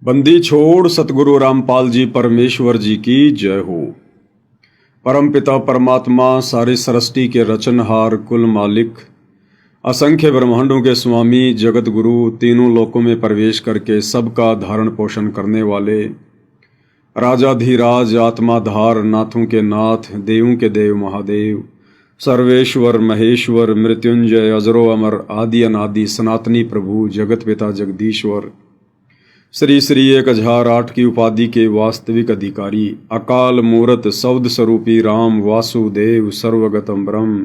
बंदी छोड़ सतगुरु रामपाल जी परमेश्वर जी की जय हो। परम पिता परमात्मा सारी सृष्टि के रचनहार कुल मालिक असंख्य ब्रह्मांडों के स्वामी जगत गुरु तीनों लोकों में प्रवेश करके सबका धारण पोषण करने वाले राजाधिराज आत्माधार नाथों के नाथ देवों के देव महादेव सर्वेश्वर महेश्वर मृत्युंजय अजरो अमर आदि अनादि सनातनी प्रभु जगत पिता जगदीश्वर श्री श्री 1008 की उपाधि के वास्तविक अधिकारी अकाल मूरत सौद स्वरूपी राम वासुदेव सर्वगतम ब्रह्म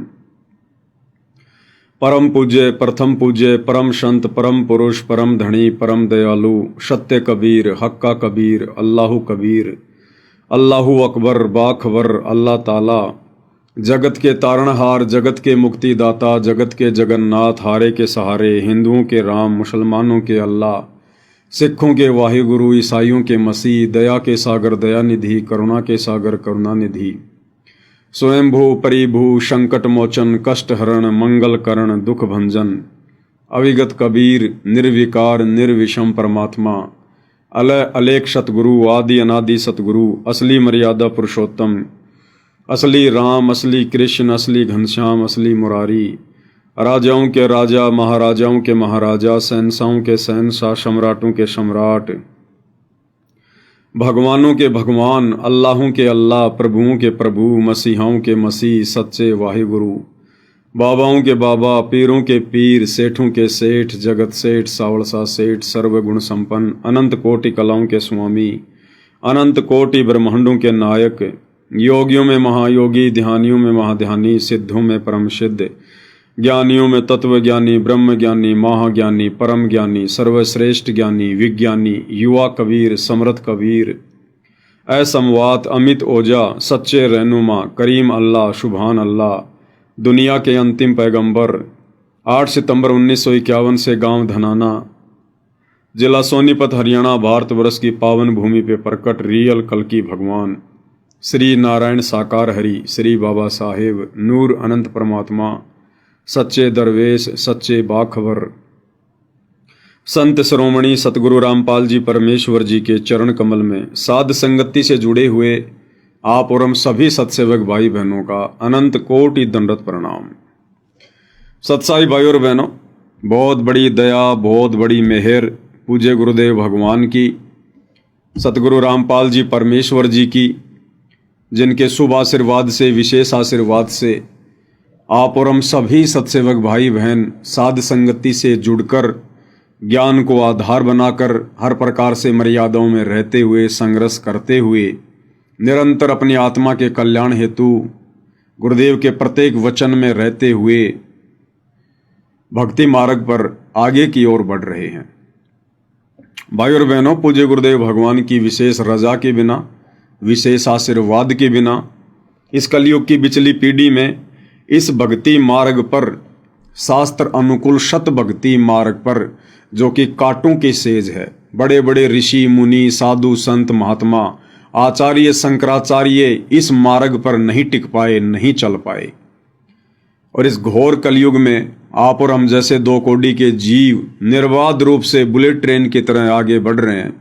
परम पूज्य प्रथम पूज्य परम संत परम पुरुष परम धनी परम दयालु सत्य कबीर हक्का कबीर अल्लाहु कबीर अल्लाहु अकबर बाखबर अल्लाह ताला जगत के तारणहार जगत के मुक्तिदाता जगत के जगन्नाथ हारे के सहारे हिंदुओं के राम मुसलमानों के अल्लाह सिखों के वाहिगुरु ईसाइयों के मसीह दया के सागर दयानिधि करुणा के सागर करुणानिधि स्वयंभू परिभू संकट मोचन कष्ट हरण मंगल करण दुख भंजन अविगत कबीर निर्विकार निर्विषम परमात्मा अलय अलेख सतगुरु आदि अनादि सतगुरु असली मर्यादा पुरुषोत्तम असली राम असली कृष्ण असली घनश्याम असली मुरारी राजाओं के राजा महाराजाओं के महाराजा शहंशाहों के शहंशाह सम्राटों के सम्राट भगवानों के भगवान अल्लाहों के अल्लाह प्रभुओं के प्रभु मसीहाओं के मसीह सच्चे वाहिगुरु बाबाओं के बाबा पीरों के पीर सेठों के सेठ जगत सेठ सावड़सा सेठ सर्वगुण संपन्न अनंत कोटि कलाओं के स्वामी अनंत कोटि ब्रह्मांडों के नायक योगियों में महायोगी ध्यानियों में महाध्यानी सिद्धों में परम सिद्ध ज्ञानियों में तत्व ज्ञानी ब्रह्म ज्ञानी महाज्ञानी परम ज्ञानी सर्वश्रेष्ठ ज्ञानी विज्ञानी युवा कबीर समर्थ कबीर असमवात अमित ओजा सच्चे रहनुमा करीम अल्लाह शुभान अल्लाह दुनिया के अंतिम पैगंबर 8 सितंबर 1951 से गांव धनाना जिला सोनीपत हरियाणा भारतवर्ष की पावन भूमि पे प्रकट रियल कल्कि भगवान श्री नारायण साकार हरि श्री बाबा साहेब नूर अनंत परमात्मा सच्चे दरवेश सच्चे बाखबर संत श्रोमणी सतगुरु रामपाल जी परमेश्वर जी के चरण कमल में साध संगति से जुड़े हुए आप और हम सभी सत्सेवक भाई बहनों का अनंत कोटि दंडवत प्रणाम। सत्साई भाई और बहनों, बहुत बड़ी दया बहुत बड़ी मेहर पूज्य गुरुदेव भगवान की सतगुरु रामपाल जी परमेश्वर जी की, जिनके शुभ आशीर्वाद से विशेष आशीर्वाद से आप और हम सभी सत्सेवक भाई बहन साध संगति से जुड़कर ज्ञान को आधार बनाकर हर प्रकार से मर्यादाओं में रहते हुए संघर्ष करते हुए निरंतर अपनी आत्मा के कल्याण हेतु गुरुदेव के प्रत्येक वचन में रहते हुए भक्ति मार्ग पर आगे की ओर बढ़ रहे हैं। भाई और बहनों, पूज्य गुरुदेव भगवान की विशेष रजा के बिना विशेष आशीर्वाद के बिना इस कलयुग की बिचली पीढ़ी में इस भक्ति मार्ग पर शास्त्र अनुकूल शत भक्ति मार्ग पर जो कि कांटों की सेज है, बड़े बड़े ऋषि मुनि साधु संत महात्मा आचार्य शंकराचार्य इस मार्ग पर नहीं टिक पाए नहीं चल पाए। और इस घोर कलयुग में आप और हम जैसे दो कौड़ी के जीव निर्बाध रूप से बुलेट ट्रेन की तरह आगे बढ़ रहे हैं,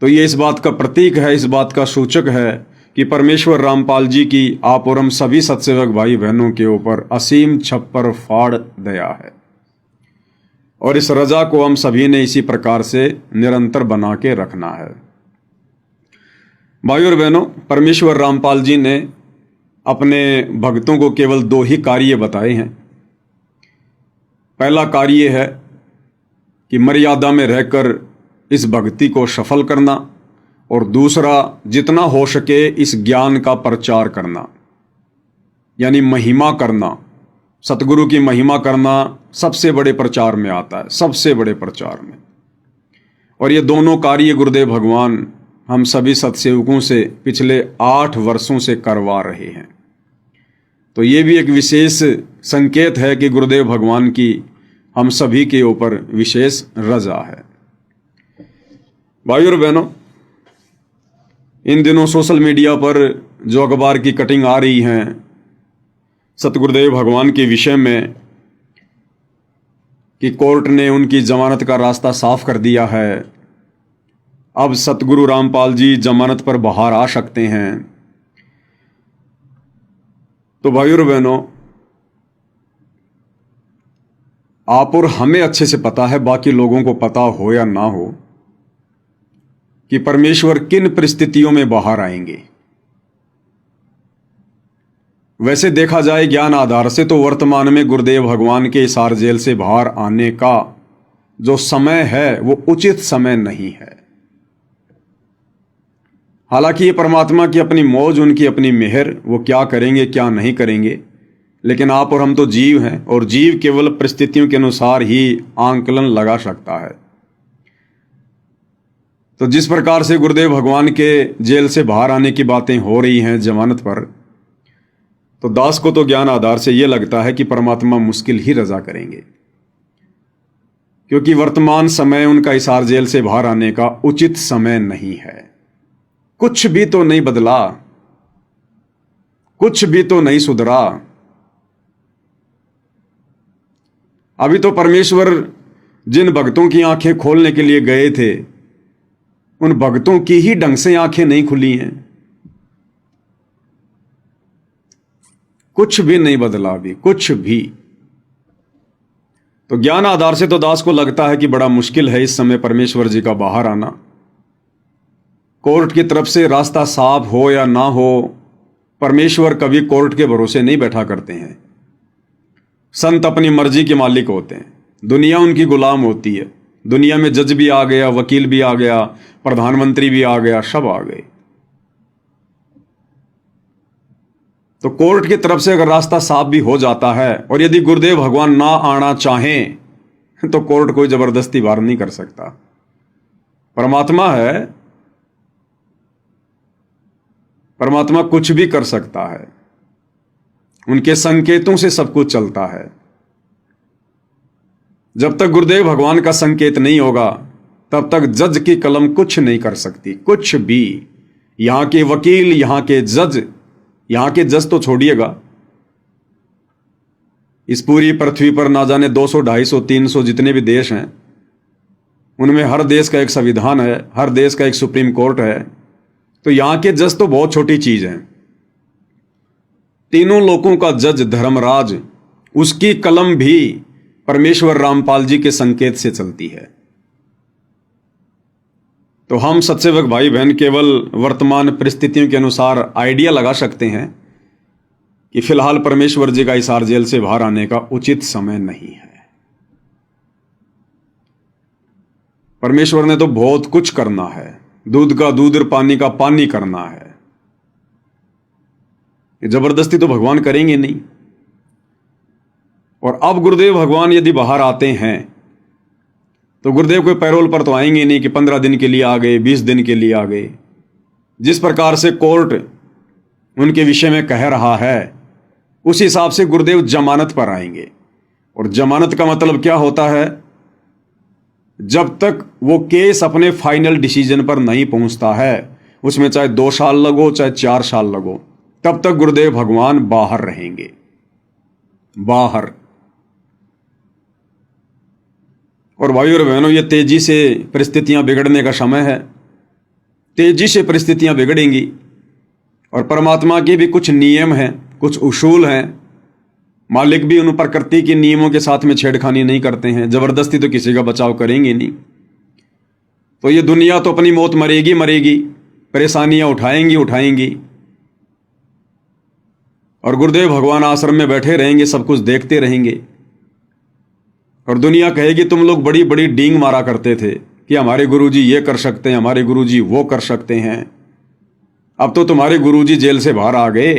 तो ये इस बात का प्रतीक है, इस बात का सूचक है कि परमेश्वर रामपाल जी की आप और हम सभी सत्सेवक भाई बहनों के ऊपर असीम छप्पर फाड़ दया है। और इस रजा को हम सभी ने इसी प्रकार से निरंतर बना के रखना है। भाई और बहनों, परमेश्वर रामपाल जी ने अपने भक्तों को केवल 2 ही कार्य बताए हैं। पहला कार्य है कि मर्यादा में रहकर इस भक्ति को सफल करना, और दूसरा जितना हो सके इस ज्ञान का प्रचार करना, यानी महिमा करना। सतगुरु की महिमा करना सबसे बड़े प्रचार में आता है, सबसे बड़े प्रचार में। और ये दोनों कार्य गुरुदेव भगवान हम सभी सत्सेवकों से पिछले 8 वर्षों से करवा रहे हैं। तो ये भी एक विशेष संकेत है कि गुरुदेव भगवान की हम सभी के ऊपर विशेष रजा है। भाई और बहनों, इन दिनों सोशल मीडिया पर जो अखबार की कटिंग आ रही हैं सतगुरुदेव भगवान के विषय में कि कोर्ट ने उनकी जमानत का रास्ता साफ कर दिया है, अब सतगुरु रामपाल जी जमानत पर बाहर आ सकते हैं। तो भाइयों और बहनों, आप और हमें अच्छे से पता है, बाकी लोगों को पता हो या ना हो, कि परमेश्वर किन परिस्थितियों में बाहर आएंगे। वैसे देखा जाए ज्ञान आधार से तो वर्तमान में गुरुदेव भगवान के हिसार जेल से बाहर आने का जो समय है वो उचित समय नहीं है। हालांकि ये परमात्मा की अपनी मौज, उनकी अपनी मेहर, वो क्या करेंगे क्या नहीं करेंगे, लेकिन आप और हम तो जीव हैं और जीव केवल परिस्थितियों के अनुसार ही आंकलन लगा सकता है। तो जिस प्रकार से गुरुदेव भगवान के जेल से बाहर आने की बातें हो रही हैं जमानत पर, तो दास को तो ज्ञान आधार से यह लगता है कि परमात्मा मुश्किल ही रजा करेंगे, क्योंकि वर्तमान समय उनका हिसार जेल से बाहर आने का उचित समय नहीं है। कुछ भी तो नहीं बदला, कुछ भी तो नहीं सुधरा। अभी तो परमेश्वर जिन भक्तों की आंखें खोलने के लिए गए थे, उन भक्तों की ही ढंग से आंखें नहीं खुली हैं। कुछ भी नहीं बदला अभी, कुछ भी। तो ज्ञान आधार से तो दास को लगता है कि बड़ा मुश्किल है इस समय परमेश्वर जी का बाहर आना। कोर्ट की तरफ से रास्ता साफ हो या ना हो, परमेश्वर कभी कोर्ट के भरोसे नहीं बैठा करते हैं। संत अपनी मर्जी के मालिक होते हैं, दुनिया उनकी गुलाम होती है। दुनिया में जज भी आ गया, वकील भी आ गया, प्रधानमंत्री भी आ गया, सब आ गए। तो कोर्ट की तरफ से अगर रास्ता साफ भी हो जाता है, और यदि गुरुदेव भगवान ना आना चाहें, तो कोर्ट कोई जबरदस्ती बाहर नहीं कर सकता। परमात्मा है, परमात्मा कुछ भी कर सकता है। उनके संकेतों से सब कुछ चलता है। जब तक गुरुदेव भगवान का संकेत नहीं होगा, तब तक जज की कलम कुछ नहीं कर सकती, कुछ भी। यहां के वकील, यहां के जज, यहां के जज तो छोड़िएगा, इस पूरी पृथ्वी पर ना जाने 200, 250, 300 जितने भी देश हैं, उनमें हर देश का एक संविधान है, हर देश का एक सुप्रीम कोर्ट है। तो यहां के जज तो बहुत छोटी चीज हैं। तीनों लोगों का जज धर्मराज, उसकी कलम भी परमेश्वर रामपाल जी के संकेत से चलती है। तो हम सत्सेवक भाई बहन केवल वर्तमान परिस्थितियों के अनुसार आइडिया लगा सकते हैं कि फिलहाल परमेश्वर जी का हिसार जेल से बाहर आने का उचित समय नहीं है। परमेश्वर ने तो बहुत कुछ करना है, दूध का दूध और पानी का पानी करना है। ये जबरदस्ती तो भगवान करेंगे नहीं। और अब गुरुदेव भगवान यदि बाहर आते हैं, तो गुरुदेव कोई पैरोल पर तो आएंगे नहीं कि 15 दिन के लिए आ गए, 20 दिन के लिए आ गए। जिस प्रकार से कोर्ट उनके विषय में कह रहा है, उस हिसाब से गुरुदेव जमानत पर आएंगे। और जमानत का मतलब क्या होता है? जब तक वो केस अपने फाइनल डिसीजन पर नहीं पहुंचता है, उसमें चाहे 2 साल लगो चाहे 4 साल लगो, तब तक गुरुदेव भगवान बाहर रहेंगे, बाहर। और भाइयों और बहनों, ये तेजी से परिस्थितियां बिगड़ने का समय है। तेजी से परिस्थितियां बिगड़ेंगी। और परमात्मा के भी कुछ नियम हैं, कुछ उसूल हैं। मालिक भी उन प्रकृति के नियमों के साथ में छेड़खानी नहीं करते हैं। जबरदस्ती तो किसी का बचाव करेंगे नहीं। तो ये दुनिया तो अपनी मौत मरेगी मरेगी, परेशानियां उठाएंगी उठाएंगी। और गुरुदेव भगवान आश्रम में बैठे रहेंगे, सब कुछ देखते रहेंगे। और दुनिया कहेगी तुम लोग बड़ी बड़ी डींग मारा करते थे कि हमारे गुरुजी ये कर सकते हैं, हमारे गुरुजी वो कर सकते हैं। अब तो तुम्हारे गुरुजी जेल से बाहर आ गए।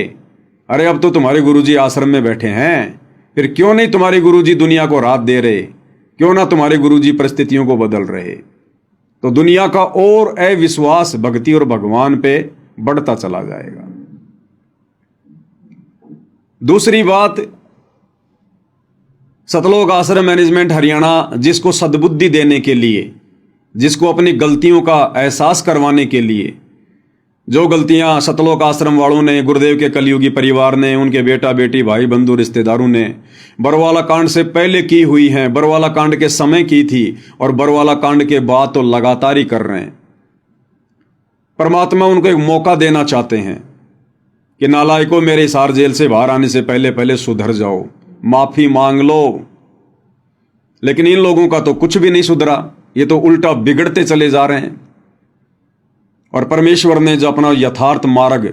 अरे अब तो तुम्हारे गुरुजी आश्रम में बैठे हैं। फिर क्यों नहीं तुम्हारे गुरुजी दुनिया को राहत दे रहे? क्यों ना तुम्हारे गुरुजी परिस्थितियों को बदल रहे? तो दुनिया का और अविश्वास भक्ति और भगवान पे बढ़ता चला जाएगा। दूसरी बात, सतलोक आश्रम मैनेजमेंट हरियाणा जिसको सद्बुद्धि देने के लिए, जिसको अपनी गलतियों का एहसास करवाने के लिए, जो गलतियां सतलोक आश्रम वालों ने, गुरुदेव के कलयुगी परिवार ने, उनके बेटा बेटी भाई बंधु रिश्तेदारों ने बरवाला कांड से पहले की हुई हैं, बरवाला कांड के समय की थी और बरवाला कांड के बाद तो लगातार ही कर रहे हैं। परमात्मा उनको एक मौका देना चाहते हैं कि नालायकों, मेरे हिसार जेल से बाहर आने से पहले पहले सुधर जाओ, माफी मांग लो। लेकिन इन लोगों का तो कुछ भी नहीं सुधरा, ये तो उल्टा बिगड़ते चले जा रहे हैं। और परमेश्वर ने जो अपना यथार्थ मार्ग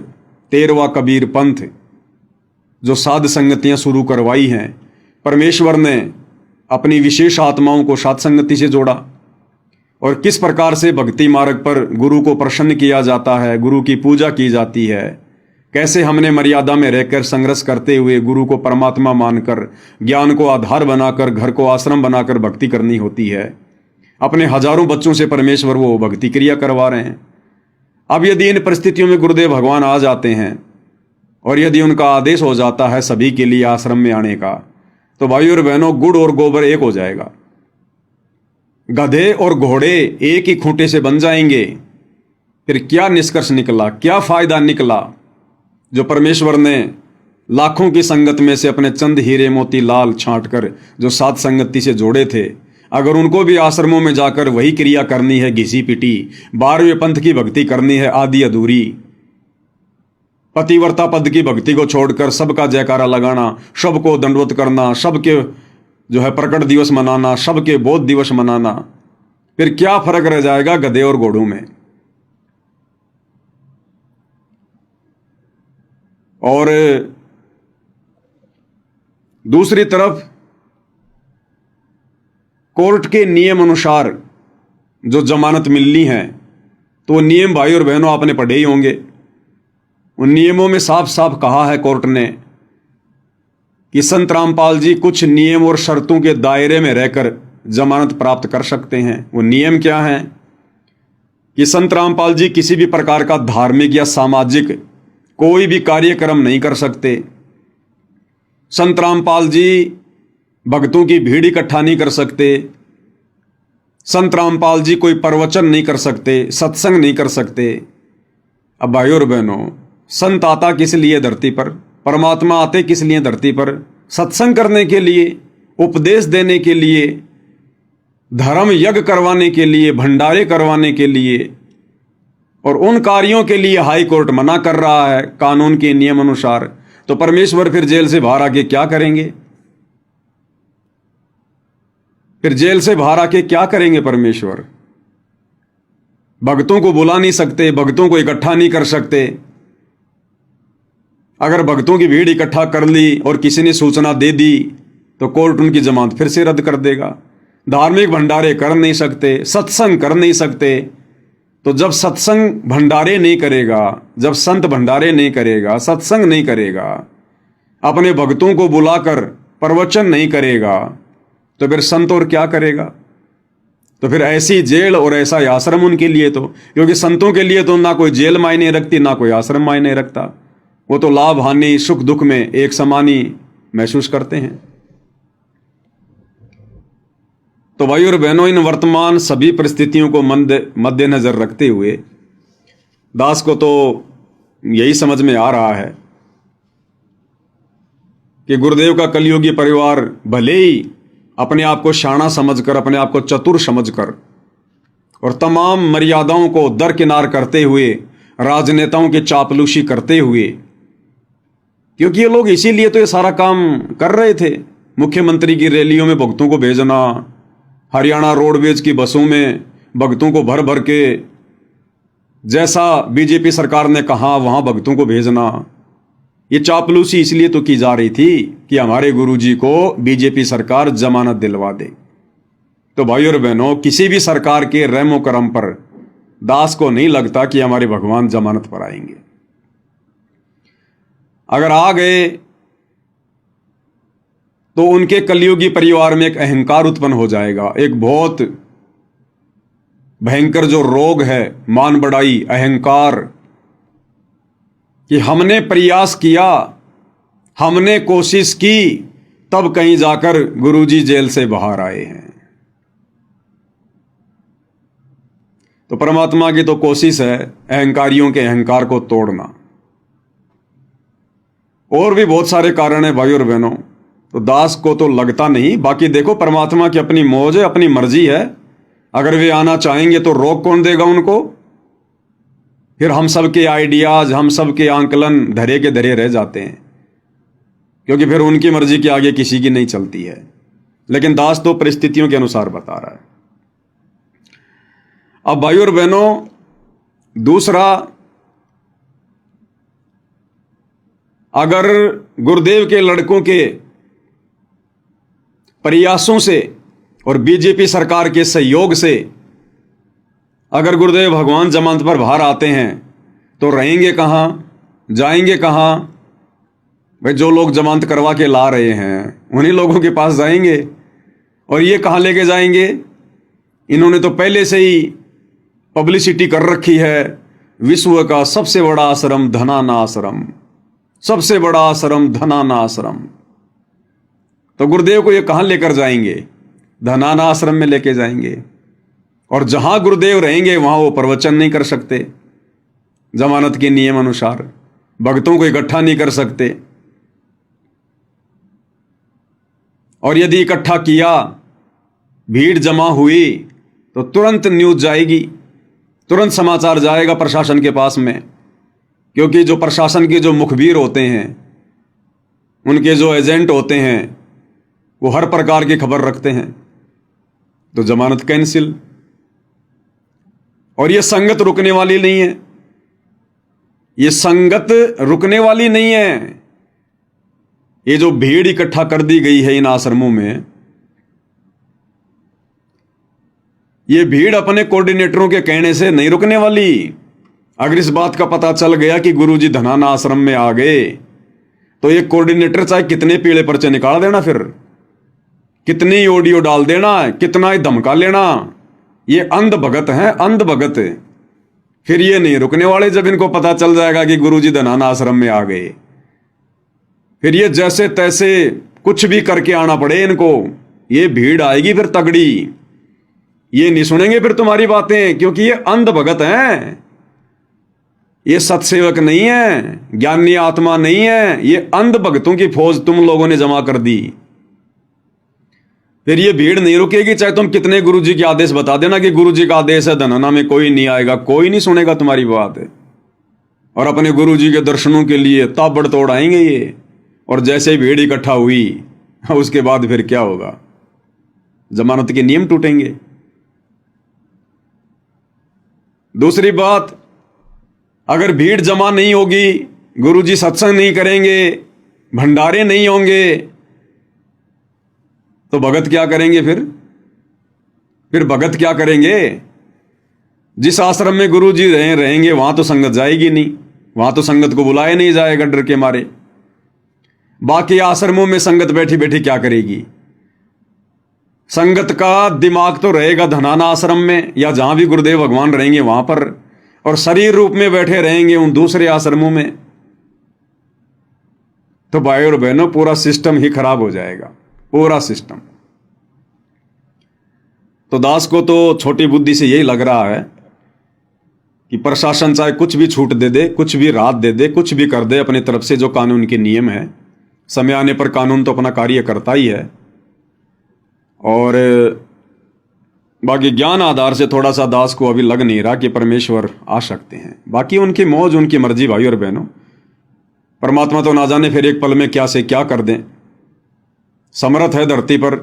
13वां कबीर पंथ, जो साध संगतियां शुरू करवाई हैं, परमेश्वर ने अपनी विशेष आत्माओं को साध संगति से जोड़ा। और किस प्रकार से भक्ति मार्ग पर गुरु को प्रसन्न किया जाता है, गुरु की पूजा की जाती है, कैसे हमने मर्यादा में रहकर संघर्ष करते हुए गुरु को परमात्मा मानकर, ज्ञान को आधार बनाकर, घर को आश्रम बनाकर भक्ति करनी होती है। अपने हजारों बच्चों से परमेश्वर वो भक्ति क्रिया करवा रहे हैं। अब यदि इन परिस्थितियों में गुरुदेव भगवान आ जाते हैं और यदि उनका आदेश हो जाता है सभी के लिए आश्रम में आने का, तो भाइयों और बहनों, गुड़ और गोबर एक हो जाएगा। गधे और घोड़े एक ही खूंटे से बन जाएंगे। फिर क्या निष्कर्ष निकला, क्या फायदा निकला? जो परमेश्वर ने लाखों की संगत में से अपने चंद हीरे मोती लाल छांटकर जो साध संगति से जोड़े थे, अगर उनको भी आश्रमों में जाकर वही क्रिया करनी है, घिसी पिटी 12वें पंथ की भक्ति करनी है, आधी अधूरी पतिव्रता पद की भक्ति को छोड़कर सबका जयकारा लगाना, सबको दंडवत करना, सबके जो है प्रकट दिवस मनाना, सबके बोध दिवस मनाना, फिर क्या फर्क रह जाएगा गधे और घोड़ों में? और दूसरी तरफ कोर्ट के नियम अनुसार जो जमानत मिलनी है, तो वो नियम भाई और बहनों आपने पढ़े ही होंगे। उन नियमों में साफ साफ कहा है कोर्ट ने कि संत रामपाल जी कुछ नियम और शर्तों के दायरे में रहकर जमानत प्राप्त कर सकते हैं। वो नियम क्या है कि संत रामपाल जी किसी भी प्रकार का धार्मिक या सामाजिक कोई भी कार्यक्रम नहीं कर सकते। संत रामपाल जी भक्तों की भीड़ इकट्ठा नहीं कर सकते। संत रामपाल जी कोई प्रवचन नहीं कर सकते, सत्संग नहीं कर सकते। अब भाइयों और बहनों, संत आता किस लिए धरती पर? परमात्मा आते किस लिए धरती पर? सत्संग करने के लिए, उपदेश देने के लिए, धर्म यज्ञ करवाने के लिए, भंडारे करवाने के लिए। और उन कार्यों के लिए हाई कोर्ट मना कर रहा है कानून के नियम अनुसार। तो परमेश्वर फिर जेल से बाहर आके क्या करेंगे? फिर जेल से बाहर आके क्या करेंगे परमेश्वर? भक्तों को बुला नहीं सकते, भक्तों को इकट्ठा नहीं कर सकते। अगर भक्तों की भीड़ इकट्ठा कर ली और किसी ने सूचना दे दी तो कोर्ट उनकी जमानत फिर से रद्द कर देगा। धार्मिक भंडारे कर नहीं सकते, सत्संग कर नहीं सकते। तो जब सत्संग भंडारे नहीं करेगा, जब संत भंडारे नहीं करेगा, सत्संग नहीं करेगा, अपने भक्तों को बुलाकर प्रवचन नहीं करेगा, तो फिर संत और क्या करेगा? तो फिर ऐसी जेल और ऐसा आश्रम उनके लिए, तो क्योंकि संतों के लिए तो ना कोई जेल मायने रखती, ना कोई आश्रम मायने रखता। वो तो लाभ हानि सुख दुख में एक समान ही महसूस करते हैं। तो भाई और बहनों, इन वर्तमान सभी परिस्थितियों को मद्देनजर रखते हुए दास को तो यही समझ में आ रहा है कि गुरुदेव का कलियुगी परिवार भले ही अपने आप को शाना समझकर, अपने आप को चतुर समझकर और तमाम मर्यादाओं को दरकिनार करते हुए, राजनेताओं की चापलूसी करते हुए, क्योंकि ये लोग इसीलिए तो ये सारा काम कर रहे थे। मुख्यमंत्री की रैलियों में भक्तों को भेजना, हरियाणा रोडवेज की बसों में भक्तों को भर भर के जैसा बीजेपी सरकार ने कहा वहां भक्तों को भेजना, ये चापलूसी इसलिए तो की जा रही थी कि हमारे गुरुजी को बीजेपी सरकार जमानत दिलवा दे। तो भाई और बहनों, किसी भी सरकार के रहमो करम पर दास को नहीं लगता कि हमारे भगवान जमानत पर आएंगे। अगर आ गए तो उनके कलियुगी परिवार में एक अहंकार उत्पन्न हो जाएगा। एक बहुत भयंकर जो रोग है, मान बढ़ाई, अहंकार, कि हमने प्रयास किया, हमने कोशिश की, तब कहीं जाकर गुरुजी जेल से बाहर आए हैं। तो परमात्मा की तो कोशिश है अहंकारियों के अहंकार को तोड़ना। और भी बहुत सारे कारण है भाई और बहनों, तो दास को तो लगता नहीं। बाकी देखो, परमात्मा की अपनी मौज है, अपनी मर्जी है। अगर वे आना चाहेंगे तो रोक कौन देगा उनको? फिर हम सब के आइडियाज, हम सब के आंकलन धरे के धरे रह जाते हैं, क्योंकि फिर उनकी मर्जी के आगे किसी की नहीं चलती है। लेकिन दास तो परिस्थितियों के अनुसार बता रहा है। अब भाइयों और बहनों, दूसरा, अगर गुरुदेव के लड़कों के प्रयासों से और बीजेपी सरकार के सहयोग से अगर गुरुदेव भगवान जमानत पर बाहर आते हैं तो रहेंगे कहाँ, जाएंगे कहाँ? भाई जो लोग जमानत करवा के ला रहे हैं उन्हीं लोगों के पास जाएंगे। और ये कहाँ लेके जाएंगे? इन्होंने तो पहले से ही पब्लिसिटी कर रखी है, विश्व का सबसे बड़ा आश्रम धनाना आश्रम, सबसे बड़ा आश्रम धनाना आश्रम। तो गुरुदेव को ये कहाँ लेकर जाएंगे? धनाना आश्रम में लेके जाएंगे। और जहां गुरुदेव रहेंगे वहां वो प्रवचन नहीं कर सकते, जमानत के नियम अनुसार भक्तों को इकट्ठा नहीं कर सकते। और यदि इकट्ठा किया, भीड़ जमा हुई, तो तुरंत न्यूज जाएगी, तुरंत समाचार जाएगा प्रशासन के पास में, क्योंकि जो प्रशासन के जो मुखबिर होते हैं, उनके जो एजेंट होते हैं, वो हर प्रकार की खबर रखते हैं। तो जमानत कैंसिल। और ये संगत रुकने वाली नहीं है, ये संगत रुकने वाली नहीं है। ये जो भीड़ इकट्ठा कर दी गई है इन आश्रमों में, ये भीड़ अपने कोऑर्डिनेटरों के कहने से नहीं रुकने वाली। अगर इस बात का पता चल गया कि गुरुजी धनाना आश्रम में आ गए, तो ये कोऑर्डिनेटर चाहे कितने पीले पर्चे निकाल देना, फिर कितनी ऑडियो डाल देना, कितना ही धमका लेना, ये अंध भगत हैं, अंध भगत। फिर ये नहीं रुकने वाले जब इनको पता चल जाएगा कि गुरुजी धनाना आश्रम में आ गए। फिर ये जैसे तैसे कुछ भी करके आना पड़े इनको, ये भीड़ आएगी फिर तगड़ी। ये नहीं सुनेंगे फिर तुम्हारी बातें, क्योंकि ये अंध भगत हैं, ये सत्सेवक नहीं है, ज्ञानी आत्मा नहीं है, ये अंध भगतों की फौज तुम लोगों ने जमा कर दी। फिर ये भीड़ नहीं रुकेगी, चाहे तुम कितने गुरुजी के आदेश बता देना कि गुरुजी का आदेश है धनाना में कोई नहीं आएगा, कोई नहीं सुनेगा तुम्हारी बात। और अपने गुरुजी के दर्शनों के लिए ताबड़तोड़ आएंगे ये। और जैसे ही भीड़ इकट्ठा हुई, उसके बाद फिर क्या होगा? जमानत के नियम टूटेंगे। दूसरी बात, अगर भीड़ जमा नहीं होगी, गुरुजी सत्संग नहीं करेंगे, भंडारे नहीं होंगे, तो भगत क्या करेंगे? फिर भगत क्या करेंगे? जिस आश्रम में गुरुजी रहेंगे वहां तो संगत जाएगी नहीं, वहां तो संगत को बुलाया नहीं जाएगा डर के मारे। बाकी आश्रमों में संगत बैठी बैठी क्या करेगी? संगत का दिमाग तो रहेगा धनाना आश्रम में या जहां भी गुरुदेव भगवान रहेंगे वहां पर, और शरीर रूप में बैठे रहेंगे उन दूसरे आश्रमों में। तो भाई और बहनों, पूरा सिस्टम ही खराब हो जाएगा, पूरा सिस्टम। तो दास को तो छोटी बुद्धि से यही लग रहा है कि प्रशासन चाहे कुछ भी छूट दे दे, कुछ भी राहत दे दे, कुछ भी कर दे अपनी तरफ से, जो कानून के नियम है, समय आने पर कानून तो अपना कार्य करता ही है। और बाकी ज्ञान आधार से थोड़ा सा दास को अभी लग नहीं रहा कि परमेश्वर आ सकते हैं। बाकी उनकी मौज, उनकी मर्जी भाई और बहनों। परमात्मा तो ना जाने फिर एक पल में क्या से क्या कर दें। समर्थ है धरती पर,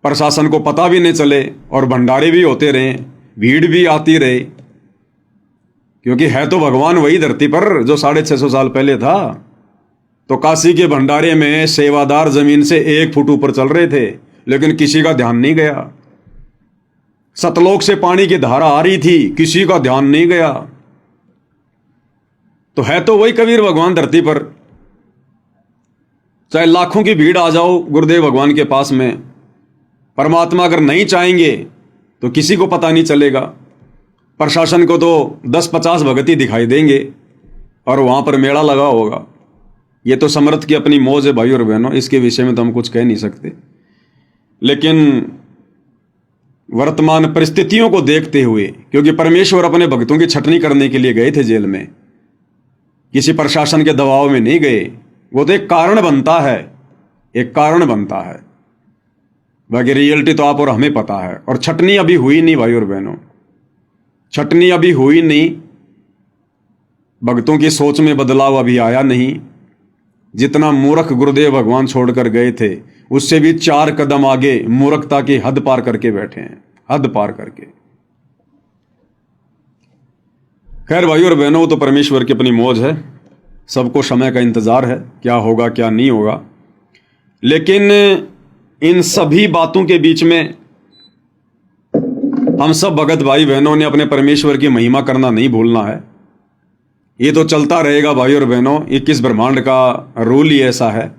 प्रशासन को पता भी नहीं चले और भंडारे भी होते रहे, भीड़ भी आती रहे, क्योंकि है तो भगवान वही धरती पर जो 650 साल पहले था। तो काशी के भंडारे में सेवादार जमीन से 1 फुट ऊपर चल रहे थे, लेकिन किसी का ध्यान नहीं गया। सतलोक से पानी की धारा आ रही थी, किसी का ध्यान नहीं गया। तो है तो वही कबीर भगवान धरती पर। चाहे लाखों की भीड़ आ जाओ गुरुदेव भगवान के पास में, परमात्मा अगर नहीं चाहेंगे तो किसी को पता नहीं चलेगा। प्रशासन को तो 10-50 भगत ही दिखाई देंगे और वहां पर मेला लगा होगा। ये तो समर्थ की अपनी मौज है भाई और बहनों, इसके विषय में तो हम कुछ कह नहीं सकते। लेकिन वर्तमान परिस्थितियों को देखते हुए, क्योंकि परमेश्वर अपने भक्तों की छटनी करने के लिए गए थे जेल में, किसी प्रशासन के दबाव में नहीं गए। वो तो एक कारण बनता है, एक कारण बनता है। बाकी रियलिटी तो आप और हमें पता है। और छटनी अभी हुई नहीं भाई और बहनों, छटनी अभी हुई नहीं। भक्तों की सोच में बदलाव अभी आया नहीं। जितना मूर्ख गुरुदेव भगवान छोड़कर गए थे उससे भी 4 कदम आगे मूर्खता की हद पार करके बैठे हैं, हद पार करके। खैर भाइयों और बहनों, तो परमेश्वर की अपनी मौज है, सबको समय का इंतजार है, क्या होगा क्या नहीं होगा। लेकिन इन सभी बातों के बीच में हम सब भगत भाई बहनों ने अपने परमेश्वर की महिमा करना नहीं भूलना है। ये तो चलता रहेगा भाई और बहनों, 21 ब्रह्मांड का रूल ही ऐसा है,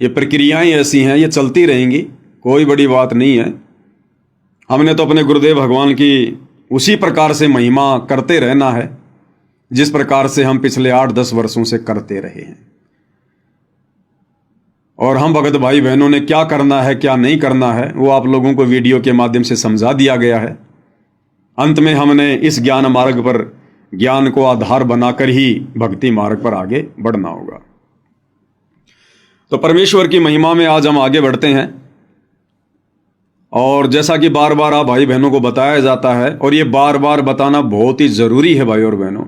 ये प्रक्रियाएं ऐसी हैं, ये चलती रहेंगी, कोई बड़ी बात नहीं है। हमने तो अपने गुरुदेव भगवान की उसी प्रकार से महिमा करते रहना है जिस प्रकार से हम पिछले 8-10 वर्षों से करते रहे हैं। और हम भगत भाई बहनों ने क्या करना है क्या नहीं करना है वो आप लोगों को वीडियो के माध्यम से समझा दिया गया है। अंत में हमने इस ज्ञान मार्ग पर, ज्ञान को आधार बनाकर ही भक्ति मार्ग पर आगे बढ़ना होगा। तो परमेश्वर की महिमा में आज हम आगे बढ़ते हैं। और जैसा कि बार बार आप भाई बहनों को बताया जाता है, और ये बार बार बताना बहुत ही जरूरी है भाई और बहनों,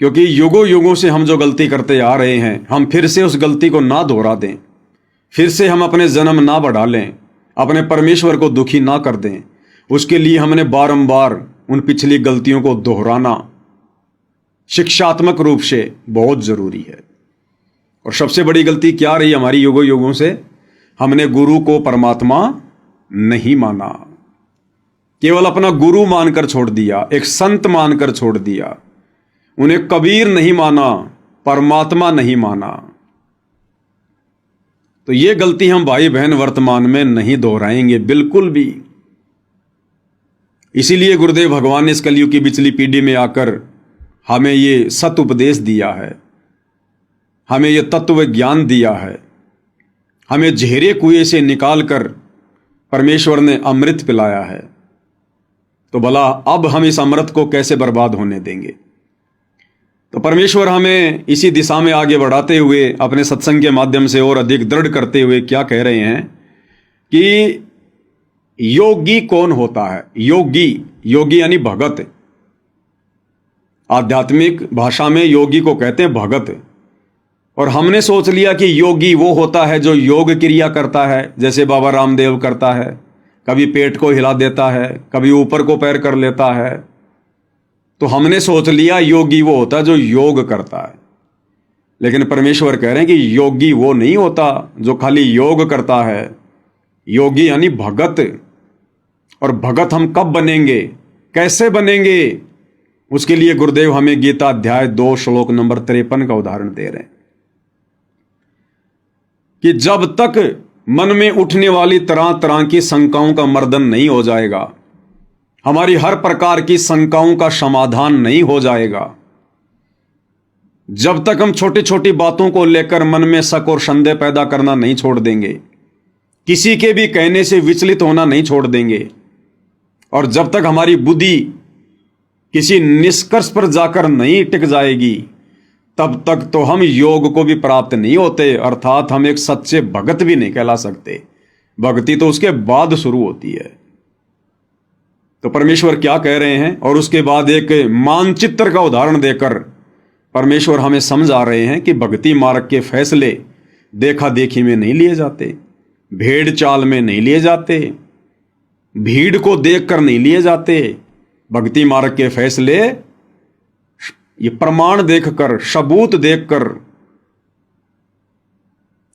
क्योंकि युगों युगों से हम जो गलती करते आ रहे हैं, हम फिर से उस गलती को ना दोहरा दें, फिर से हम अपने जन्म ना बढ़ा लें, अपने परमेश्वर को दुखी ना कर दें, उसके लिए हमने बारंबार उन पिछली गलतियों को दोहराना शिक्षात्मक रूप से बहुत जरूरी है। और सबसे बड़ी गलती क्या रही हमारी युगों युगों से? हमने गुरु को परमात्मा नहीं माना, केवल अपना गुरु मानकर छोड़ दिया, एक संत मानकर छोड़ दिया, उन्हें कबीर नहीं माना, परमात्मा नहीं माना। तो ये गलती हम भाई बहन वर्तमान में नहीं दोहराएंगे बिल्कुल भी। इसीलिए गुरुदेव भगवान ने इस कलयुग की पिछली पीढ़ी में आकर हमें ये सत उपदेश दिया है, हमें ये तत्व ज्ञान दिया है, हमें झेरे कुएं से निकालकर परमेश्वर ने अमृत पिलाया है। तो भला अब हम इस अमृत को कैसे बर्बाद होने देंगे? तो परमेश्वर हमें इसी दिशा में आगे बढ़ाते हुए अपने सत्संग के माध्यम से और अधिक दृढ़ करते हुए क्या कह रहे हैं कि योगी कौन होता है? योगी, योगी यानी भगत। आध्यात्मिक भाषा में योगी को कहते हैं भगत। और हमने सोच लिया कि योगी वो होता है जो योग क्रिया करता है, जैसे बाबा रामदेव करता है, कभी पेट को हिला देता है, कभी ऊपर को पैर कर लेता है। तो हमने सोच लिया योगी वो होता है जो योग करता है। लेकिन परमेश्वर कह रहे हैं कि योगी वो नहीं होता जो खाली योग करता है, योगी यानी भगत। और भगत हम कब बनेंगे, कैसे बनेंगे? उसके लिए गुरुदेव हमें गीता अध्याय 2 श्लोक नंबर 53 का उदाहरण दे रहे हैं कि जब तक मन में उठने वाली तरह तरह की शंकाओं का मर्दन नहीं हो जाएगा, हमारी हर प्रकार की शंकाओं का समाधान नहीं हो जाएगा, जब तक हम छोटी छोटी बातों को लेकर मन में शक और संदेह पैदा करना नहीं छोड़ देंगे, किसी के भी कहने से विचलित होना नहीं छोड़ देंगे, और जब तक हमारी बुद्धि किसी निष्कर्ष पर जाकर नहीं टिक जाएगी, तब तक तो हम योग को भी प्राप्त नहीं होते, अर्थात हम एक सच्चे भगत भी नहीं कहला सकते। भक्ति तो उसके बाद शुरू होती है। तो परमेश्वर क्या कह रहे हैं, और उसके बाद एक मानचित्र का उदाहरण देकर परमेश्वर हमें समझा रहे हैं कि भक्ति मार्ग के फैसले देखा देखी में नहीं लिए जाते, भेड़ चाल में नहीं लिए जाते, भीड़ को देखकर नहीं लिए जाते। भक्ति मार्ग के फैसले ये प्रमाण देखकर, सबूत देखकर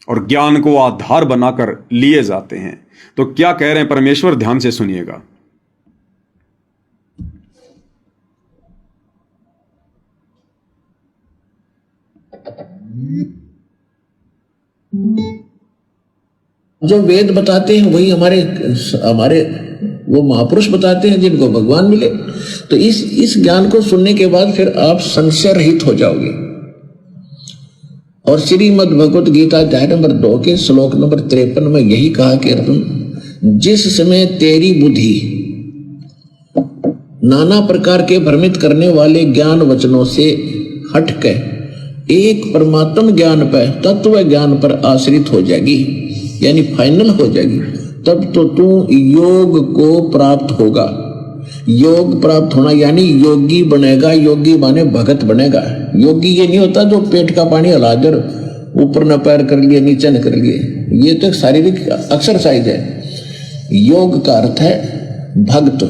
और ज्ञान को आधार बनाकर लिए जाते हैं। तो क्या कह रहे हैं परमेश्वर, ध्यान से सुनिएगा। जो वेद बताते हैं वही हमारे वो महापुरुष बताते हैं जिनको भगवान मिले। तो इस ज्ञान को सुनने के बाद फिर आप संशय रहित हो जाओगे। और श्रीमद् भगवत गीता अध्याय नंबर 2 के श्लोक नंबर 53 में यही कहा कि अर्जुन, जिस समय तेरी बुद्धि नाना प्रकार के भ्रमित करने वाले ज्ञान वचनों से हटके एक परमात्म ज्ञान पर, तत्व ज्ञान पर आश्रित हो जाएगी, यानी फाइनल हो जाएगी, तब तो तू योग को प्राप्त होगा। योग प्राप्त होना यानी योगी बनेगा। योगी माने भगत बनेगा। योगी ये नहीं होता जो पेट का पानी हिला कर ऊपर न पैर कर लिए नीचे न कर लिए, ये तो एक शारीरिक एक्सरसाइज है। योग का अर्थ है भक्त,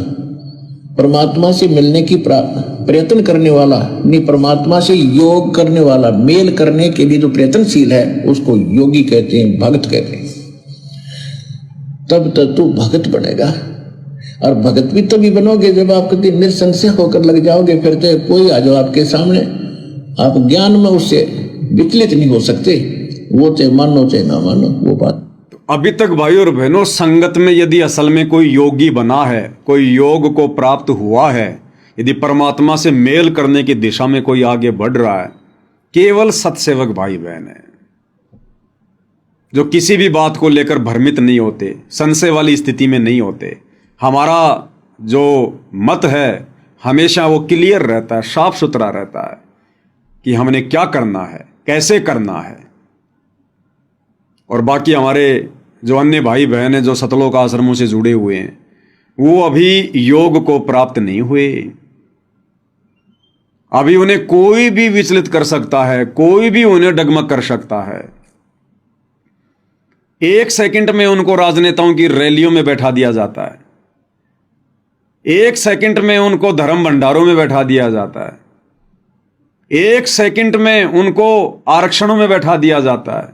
परमात्मा से मिलने की प्रयत्न करने वाला, नहीं परमात्मा से योग करने वाला, मेल करने के लिए जो प्रयत्नशील है उसको योगी कहते हैं, भक्त कहते हैं। तब तक तू भगत बनेगा। और भगत भी तभी बनोगे जब आप कभी निसंशय होकर लग जाओगे। फिर तो कोई आ जाओ आपके सामने, आप ज्ञान में उससे विचलित नहीं हो सकते, वो चाहे मानो चाहे ना मानो वो बात। अभी तक भाई और बहनों, संगत में यदि असल में कोई योगी बना है, कोई योग को प्राप्त हुआ है, यदि परमात्मा से मेल करने की दिशा में कोई आगे बढ़ रहा है, केवल सत्सेवक भाई बहन है जो किसी भी बात को लेकर भ्रमित नहीं होते, संशय वाली स्थिति में नहीं होते। हमारा जो मत है हमेशा वो क्लियर रहता है, साफ सुथरा रहता है कि हमने क्या करना है, कैसे करना है। और बाकी हमारे जो अन्य भाई बहन हैं जो सतलोक आश्रमों से जुड़े हुए हैं, वो अभी योग को प्राप्त नहीं हुए। अभी उन्हें कोई भी विचलित कर सकता है, कोई भी उन्हें डगमग कर सकता है। एक सेकंड में उनको राजनेताओं की रैलियों में बैठा दिया जाता है, एक सेकंड में उनको धर्म भंडारों में बैठा दिया जाता है, एक सेकंड में उनको आरक्षणों में बैठा दिया जाता है,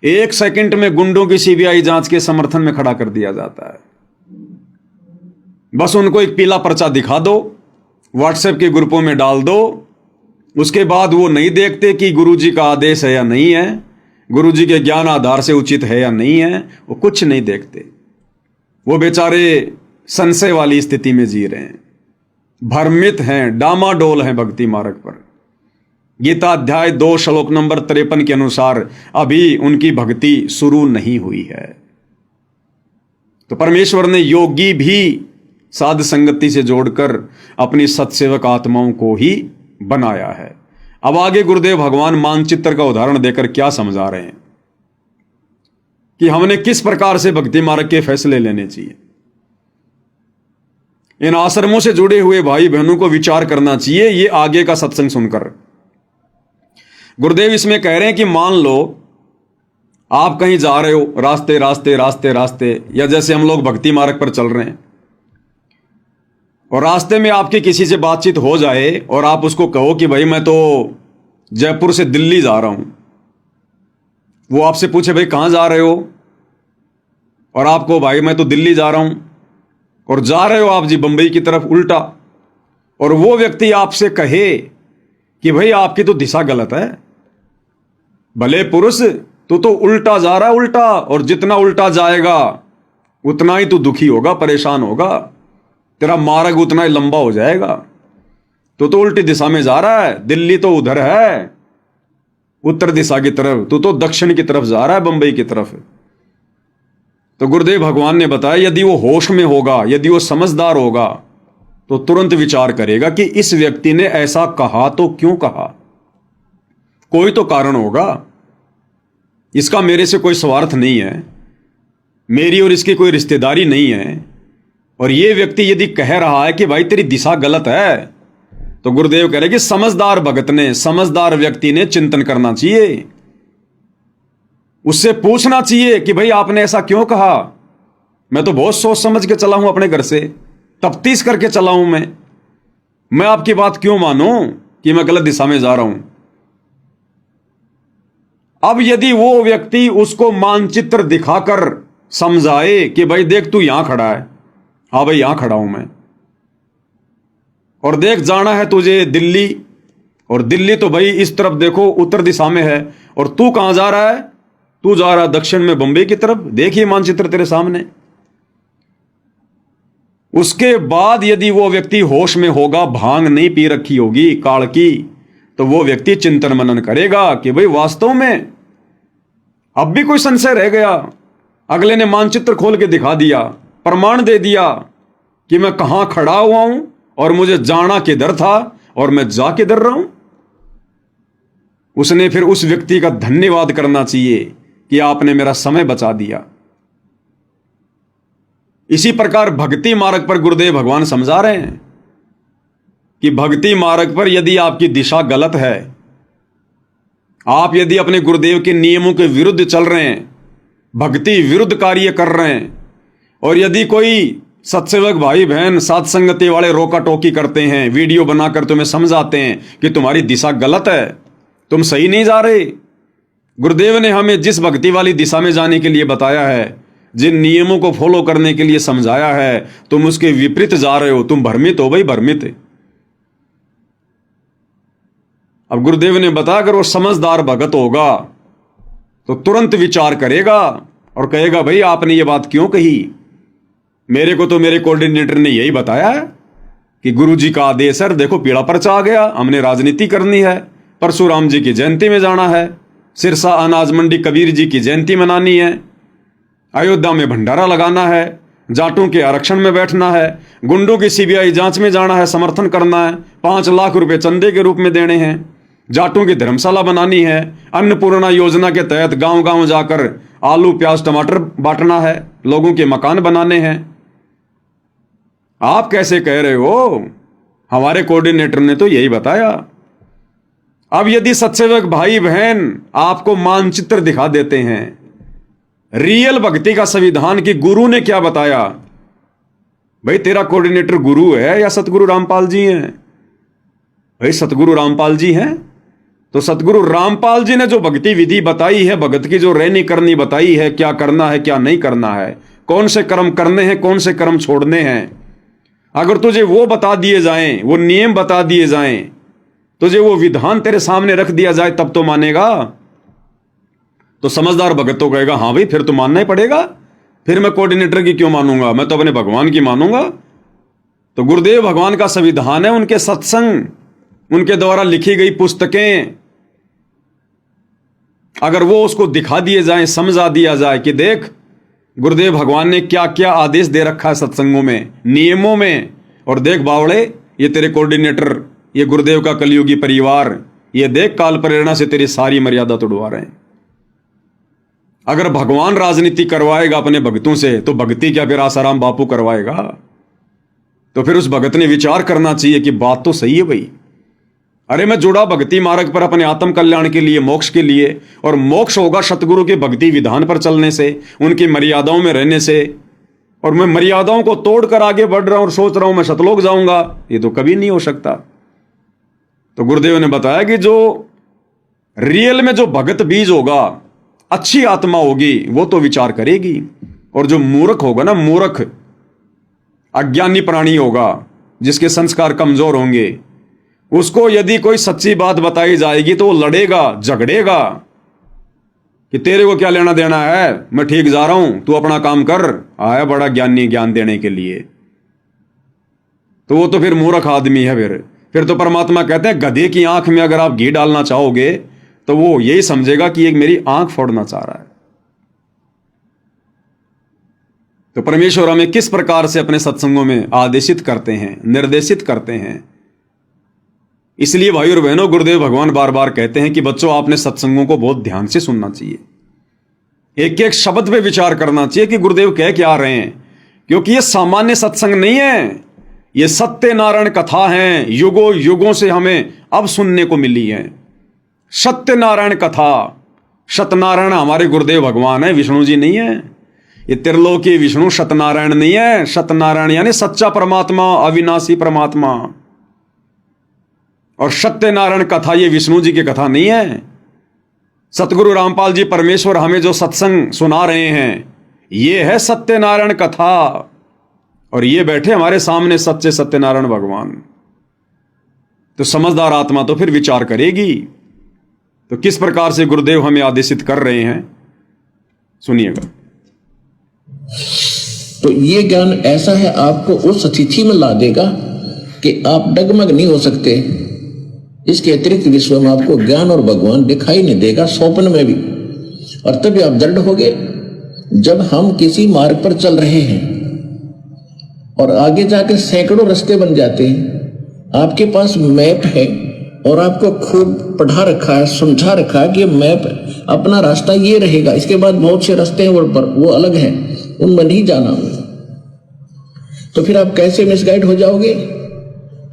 एक सेकंड में गुंडों की सीबीआई जांच के समर्थन में खड़ा कर दिया जाता है। बस उनको एक पीला पर्चा दिखा दो, व्हाट्सएप के ग्रुपों में डाल दो, उसके बाद वो नहीं देखते कि गुरुजी का आदेश है या नहीं है, गुरुजी के ज्ञान आधार से उचित है या नहीं है, वो कुछ नहीं देखते। वो बेचारे संशय वाली स्थिति में जी रहे हैं, भ्रमित हैं, डामाडोल हैं भक्ति मार्ग पर। गीता अध्याय 2 श्लोक नंबर 53 के अनुसार अभी उनकी भक्ति शुरू नहीं हुई है। तो परमेश्वर ने योगी भी साध संगति से जोड़कर अपनी सत्सेवक आत्माओं को ही बनाया है। अब आगे गुरुदेव भगवान मानचित्र का उदाहरण देकर क्या समझा रहे हैं कि हमने किस प्रकार से भक्ति मार्ग के फैसले लेने चाहिए। इन आश्रमों से जुड़े हुए भाई बहनों को विचार करना चाहिए ये आगे का सत्संग सुनकर। गुरुदेव इसमें कह रहे हैं कि मान लो आप कहीं जा रहे हो, रास्ते रास्ते रास्ते रास्ते, या जैसे हम लोग भक्ति मार्ग पर चल रहे हैं और रास्ते में आपकी किसी से बातचीत हो जाए और आप उसको कहो कि भाई मैं तो जयपुर से दिल्ली जा रहा हूं। वो आपसे पूछे भाई कहां जा रहे हो, और आपको भाई मैं तो दिल्ली जा रहा हूं, और जा रहे हो आप जी बंबई की तरफ उल्टा, और वो व्यक्ति आपसे कहे कि भाई आपकी तो दिशा गलत है, भले पुरुष तू तो उल्टा जा रहा है उल्टा, और जितना उल्टा जाएगा उतना ही तू दुखी होगा, परेशान होगा, तेरा मार्ग उतना ही लंबा हो जाएगा। तो उल्टी दिशा में जा रहा है, दिल्ली तो उधर है उत्तर दिशा की तरफ, तू तो दक्षिण की तरफ जा रहा है बंबई की तरफ। तो गुरुदेव भगवान ने बताया यदि वो होश में होगा, यदि वो समझदार होगा, तो तुरंत विचार करेगा कि इस व्यक्ति ने ऐसा कहा तो क्यों कहा, कोई तो कारण होगा, इसका मेरे से कोई स्वार्थ नहीं है, मेरी और इसकी कोई रिश्तेदारी नहीं है। और ये व्यक्ति यदि कह रहा है कि भाई तेरी दिशा गलत है, तो गुरुदेव कह रहे कि समझदार भगत ने, समझदार व्यक्ति ने चिंतन करना चाहिए, उससे पूछना चाहिए कि भाई आपने ऐसा क्यों कहा। मैं तो बहुत सोच समझ के चला हूं, अपने घर से तफ्तीश करके चला हूं, मैं आपकी बात क्यों मानूं कि मैं गलत दिशा में जा रहा हूं। अब यदि वो व्यक्ति उसको मानचित्र दिखाकर समझाए कि भाई देख तू यहां खड़ा है, हाँ भाई यहां खड़ा हूं मैं, और देख जाना है तुझे दिल्ली, और दिल्ली तो भाई इस तरफ देखो उत्तर दिशा में है, और तू कहां जा रहा है, तू जा रहा दक्षिण में बंबई की तरफ, देखिए मानचित्र तेरे सामने। उसके बाद यदि वो व्यक्ति होश में होगा, भांग नहीं पी रखी होगी काल की, तो वो व्यक्ति चिंतन मनन करेगा कि भाई वास्तव में अब भी कोई संशय रह गया, अगले ने मानचित्र खोल के दिखा दिया, प्रमाण दे दिया कि मैं कहां खड़ा हुआ हूं और मुझे जाना किधर था और मैं जा किधर रहा हूं। उसने फिर उस व्यक्ति का धन्यवाद करना चाहिए कि आपने मेरा समय बचा दिया। इसी प्रकार भक्ति मार्ग पर गुरुदेव भगवान समझा रहे हैं कि भक्ति मार्ग पर यदि आपकी दिशा गलत है, आप यदि अपने गुरुदेव के नियमों के विरुद्ध चल रहे हैं, भक्ति विरुद्ध कार्य कर रहे हैं, और यदि कोई सत्सेवक भाई बहन साथ संगति वाले रोका टोकी करते हैं, वीडियो बनाकर तुम्हें समझाते हैं कि तुम्हारी दिशा गलत है, तुम सही नहीं जा रहे, गुरुदेव ने हमें जिस भक्ति वाली दिशा में जाने के लिए बताया है, जिन नियमों को फॉलो करने के लिए समझाया है, तुम उसके विपरीत जा रहे हो, तुम भ्रमित हो भाई, भ्रमित। अब गुरुदेव ने बताया अगर वो समझदार भगत होगा तो तुरंत विचार करेगा और कहेगा भाई आपने ये बात क्यों कही, मेरे को तो मेरे कोऑर्डिनेटर ने यही बताया है कि गुरुजी का आदेश है, देखो पीड़ा पर्चा आ गया, हमने राजनीति करनी है, परशुराम जी की जयंती में जाना है, सिरसा अनाज मंडी कबीर जी की जयंती मनानी है, अयोध्या में भंडारा लगाना है, जाटों के आरक्षण में बैठना है, गुंडों की सीबीआई जांच में जाना है, समर्थन करना है, 5 लाख रुपए चंदे के रूप में देने हैं, जाटों की धर्मशाला बनानी है, अन्नपूर्णा योजना के तहत गांव गांव जाकर आलू प्याज टमाटर बांटना है, लोगों के मकान बनाने हैं। आप कैसे कह रहे हो, हमारे कोऑर्डिनेटर ने तो यही बताया। अब यदि सत्सेवक भाई बहन आपको मानचित्र दिखा देते हैं, रियल भक्ति का संविधान की गुरु ने क्या बताया, भाई तेरा कोऑर्डिनेटर गुरु है या सतगुरु रामपाल जी हैं, भाई सतगुरु रामपाल जी हैं, तो सतगुरु रामपाल जी ने जो भक्ति विधि बताई है, भगत की जो रहनी करनी बताई है, क्या करना है क्या नहीं करना है, कौन से कर्म करने हैं कौन से कर्म छोड़ने हैं, अगर तुझे वो बता दिए जाएं, वो नियम बता दिए जाएं, तुझे वो विधान तेरे सामने रख दिया जाए तब तो मानेगा। तो समझदार भगत तो कहेगा हाँ भाई फिर तो मानना ही पड़ेगा, फिर मैं कोऑर्डिनेटर की क्यों मानूंगा, मैं तो अपने भगवान की मानूंगा। तो गुरुदेव भगवान का संविधान है, उनके सत्संग, उनके द्वारा लिखी गई पुस्तकें, अगर वो उसको दिखा दिए जाएं, समझा दिया जाए कि देख गुरुदेव भगवान ने क्या क्या आदेश दे रखा है सत्संगों में, नियमों में, और देख बावड़े ये तेरे कोऑर्डिनेटर, ये गुरुदेव का कलयुगी परिवार, ये देख काल प्रेरणा से तेरी सारी मर्यादा तोड़वा रहे हैं। अगर भगवान राजनीति करवाएगा अपने भक्तों से तो भक्ति क्या फिर आसाराम बापू करवाएगा। तो फिर उस भगत ने विचार करना चाहिए कि बात तो सही है भाई, अरे मैं जुड़ा भक्ति मार्ग पर अपने आत्म कल्याण के लिए, मोक्ष के लिए, और मोक्ष होगा सतगुरु के भक्ति विधान पर चलने से, उनकी मर्यादाओं में रहने से, और मैं मर्यादाओं को तोड़कर आगे बढ़ रहा हूं और सोच रहा हूं मैं सतलोक जाऊंगा, ये तो कभी नहीं हो सकता। तो गुरुदेव ने बताया कि जो रियल में जो भगत बीज होगा, अच्छी आत्मा होगी, वो तो विचार करेगी, और जो मूर्ख होगा ना, मूर्ख अज्ञानी प्राणी होगा, जिसके संस्कार कमजोर होंगे, उसको यदि कोई सच्ची बात बताई जाएगी तो वो लड़ेगा, झगड़ेगा कि तेरे को क्या लेना देना है, मैं ठीक जा रहा हूं, तू अपना काम कर, आया बड़ा ज्ञानी ज्ञान देने के लिए। तो वो तो फिर मूर्ख आदमी है। फिर तो परमात्मा कहते हैं गधे की आंख में अगर आप घी डालना चाहोगे तो वो यही समझेगा कि एक मेरी आंख फोड़ना चाह रहा है। तो परमेश्वर हमें किस प्रकार से अपने सत्संगों में आदेशित करते हैं, निर्देशित करते हैं। इसलिए भाई और बहनों, गुरुदेव भगवान बार बार कहते हैं कि बच्चों आपने सत्संगों को बहुत ध्यान से सुनना चाहिए, एक एक शब्द पे विचार करना चाहिए कि गुरुदेव कह क्या रहे हैं, क्योंकि ये सामान्य सत्संग नहीं है, ये सत्यनारायण कथा है, युगों युगों से हमें अब सुनने को मिली है। सत्यनारायण कथा, सत्यनारायण हमारे गुरुदेव भगवान है, विष्णु जी नहीं है। ये त्रिलोकी विष्णु सत्यनारायण नहीं है। सत्यनारायण यानी सच्चा परमात्मा, अविनाशी परमात्मा। और सत्यनारायण कथा ये विष्णु जी की कथा नहीं है। सतगुरु रामपाल जी परमेश्वर हमें जो सत्संग सुना रहे हैं, ये है सत्यनारायण कथा, और ये बैठे हमारे सामने सच्चे सत्यनारायण भगवान। तो समझदार आत्मा तो फिर विचार करेगी। तो किस प्रकार से गुरुदेव हमें आदेशित कर रहे हैं, सुनिएगा। तो ये ज्ञान ऐसा है, आपको उस स्थिति में ला देगा कि आप डगमग नहीं हो सकते। इसके अतिरिक्त विश्व में आपको ज्ञान और भगवान दिखाई नहीं देगा, स्वप्न में भी। और तभी आप दृढ़ होगे। जब हम किसी मार्ग पर चल रहे हैं और आगे जाकर सैकड़ों रास्ते बन जाते हैं, आपके पास मैप है और आपको खूब पढ़ा रखा है, समझा रखा है कि मैप अपना रास्ता ये रहेगा, इसके बाद बहुत से रास्ते हैं वो अलग हैं, उनमें नहीं जाना। तो फिर आप कैसे मिसगाइड हो जाओगे?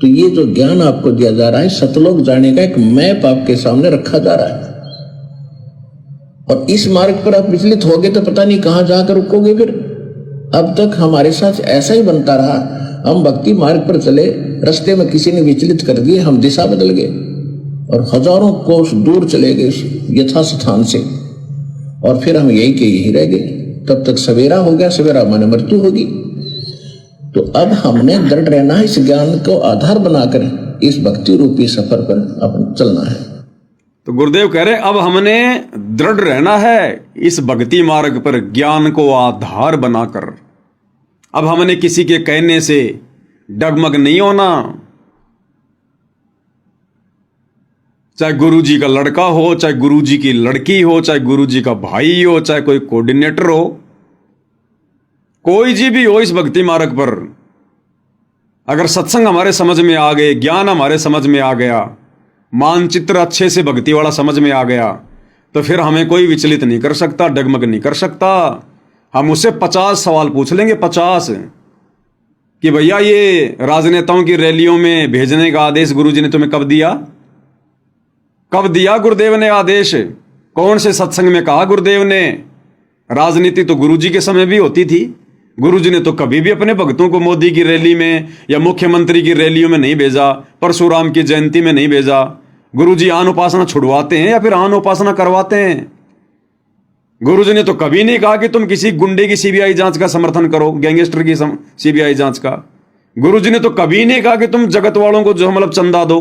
तो ये जो ज्ञान आपको दिया जा रहा है, सतलोक जाने का एक मैप आपके सामने रखा जा रहा है, और इस मार्ग पर आप विचलित होगे तो पता नहीं कहां जाकर रुकोगे फिर। अब तक हमारे साथ ऐसा ही बनता रहा, हम भक्ति मार्ग पर चले, रास्ते में किसी ने विचलित कर दिए, हम दिशा बदल गए और हजारों कोस दूर चले गए यथास्थान से, और फिर हम यही के यही रह गए। तब तक सवेरा हो गया, सवेरा माने मृत्यु होगी। तो अब हमने दृढ़ रहना है, इस ज्ञान को आधार बनाकर इस भक्ति रूपी सफर पर अपन चलना है। तो गुरुदेव कह रहे अब हमने दृढ़ रहना है इस भक्ति मार्ग पर, ज्ञान को आधार बनाकर। अब हमने किसी के कहने से डगमग नहीं होना, चाहे गुरुजी का लड़का हो, चाहे गुरुजी की लड़की हो, चाहे गुरुजी का भाई हो, चाहे कोई कोऑर्डिनेटर हो, कोई जी भी हो इस भक्ति मार्ग पर, अगर सत्संग हमारे समझ में आ गए, ज्ञान हमारे समझ में आ गया, मानचित्र अच्छे से भक्ति वाला समझ में आ गया, तो फिर हमें कोई विचलित नहीं कर सकता, डगमग नहीं कर सकता। हम उससे 50 सवाल पूछ लेंगे, 50, कि भैया ये राजनेताओं की रैलियों में भेजने का आदेश गुरुजी ने तुम्हें कब दिया? कब दिया गुरुदेव ने आदेश? कौन से सत्संग में कहा गुरुदेव ने? राजनीति तो गुरुजी के समय भी होती थी। गुरुजी ने तो कभी भी अपने भक्तों को मोदी की रैली में या मुख्यमंत्री की रैलियों में नहीं भेजा, परशुराम की जयंती में नहीं भेजा। गुरुजी आन उपासना छुड़वाते हैं या फिर आन उपासना करवाते हैं? गुरुजी ने तो कभी नहीं कहा कि तुम किसी गुंडे की सीबीआई जांच का समर्थन करो, गैंगस्टर की सीबीआई जांच का। गुरुजी ने तो कभी नहीं कहा कि तुम जगत वालों को जो मतलब चंदा दो।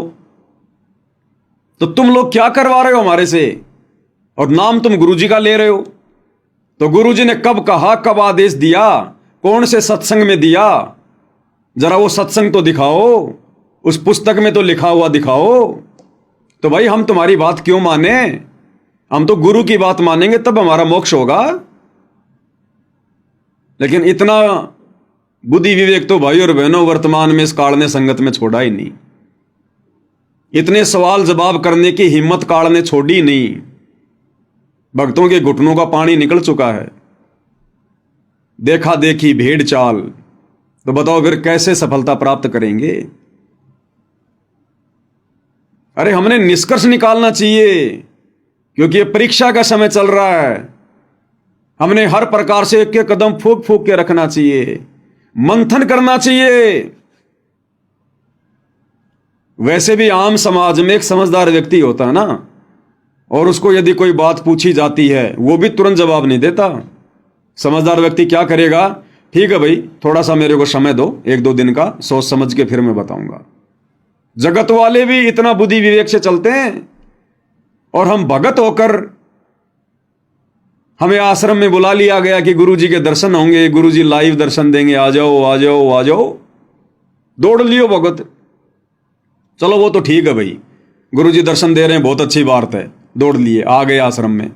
तो तुम लोग क्या करवा रहे हो हमारे से, और नाम तुम गुरुजी का ले रहे हो? तो गुरुजी ने कब कहा, कब आदेश दिया, कौन से सत्संग में दिया? जरा वो सत्संग तो दिखाओ, उस पुस्तक में तो लिखा हुआ दिखाओ। तो भाई हम तुम्हारी बात क्यों माने? हम तो गुरु की बात मानेंगे तब हमारा मोक्ष होगा। लेकिन इतना बुद्धि विवेक तो भाई और बहनों वर्तमान में इस काल ने संगत में छोड़ा ही नहीं। इतने सवाल जवाब करने की हिम्मत काल ने छोड़ी नहीं। भक्तों के घुटनों का पानी निकल चुका है। देखा देखी भेड़ चाल, तो बताओ फिर कैसे सफलता प्राप्त करेंगे? अरे हमने निष्कर्ष निकालना चाहिए, क्योंकि ये परीक्षा का समय चल रहा है। हमने हर प्रकार से एक एक कदम फूक फूक के रखना चाहिए, मंथन करना चाहिए। वैसे भी आम समाज में एक समझदार व्यक्ति होता है ना, और उसको यदि कोई बात पूछी जाती है वो भी तुरंत जवाब नहीं देता। समझदार व्यक्ति क्या करेगा? ठीक है भाई, थोड़ा सा मेरे को समय दो, 1-2 दिन का, सोच समझ के फिर मैं बताऊंगा। जगत वाले भी इतना बुद्धि विवेक से चलते हैं, और हम भगत होकर हमें आश्रम में बुला लिया गया कि गुरुजी के दर्शन होंगे, गुरुजी लाइव दर्शन देंगे, आ जाओ आ जाओ आ जाओ। दौड़ लियो भगत। चलो वो तो ठीक है भाई, गुरुजी दर्शन दे रहे हैं, बहुत अच्छी बात है, दौड़ लिए, आ गए आश्रम में।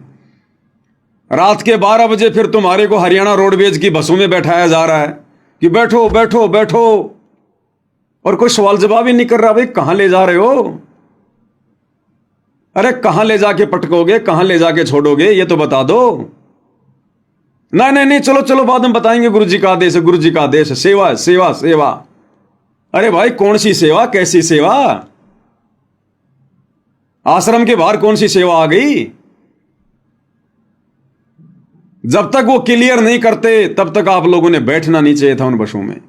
रात के 12 बजे फिर तुम्हारे को हरियाणा रोडवेज की बसों में बैठाया जा रहा है कि बैठो बैठो बैठो, और कोई सवाल जवाब ही नहीं कर रहा। भाई कहां ले जा रहे हो? अरे कहां ले जाके पटकोगे, कहां ले जाके छोड़ोगे, ये तो बता दो। नहीं नहीं नहीं, चलो चलो बाद में बताएंगे, गुरुजी का आदेश है, गुरुजी का आदेश है, सेवा सेवा सेवा। अरे भाई कौन सी सेवा, कैसी सेवा? आश्रम के बाहर कौन सी सेवा आ गई? जब तक वो क्लियर नहीं करते तब तक आप लोगों ने बैठना नहीं चाहिए था उन बसों में।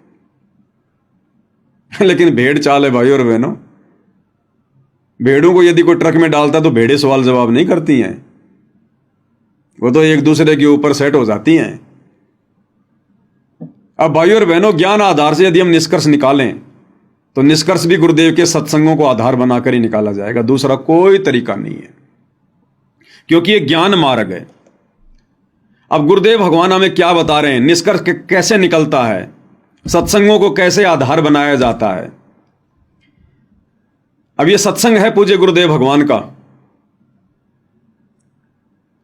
लेकिन भेड़ चाल है भाई और बहनों। भेड़ों को यदि कोई ट्रक में डालता तो भेड़े सवाल जवाब नहीं करती हैं, वो तो एक दूसरे के ऊपर सेट हो जाती हैं। अब भाई और बहनों, ज्ञान आधार से यदि हम निष्कर्ष निकालें तो निष्कर्ष भी गुरुदेव के सत्संगों को आधार बनाकर ही निकाला जाएगा, दूसरा कोई तरीका नहीं है, क्योंकि ये ज्ञान मार्ग है। अब गुरुदेव भगवान हमें क्या बता रहे हैं, निष्कर्ष कैसे निकलता है, सत्संगों को कैसे आधार बनाया जाता है। अब ये सत्संग है पूज्य गुरुदेव भगवान का।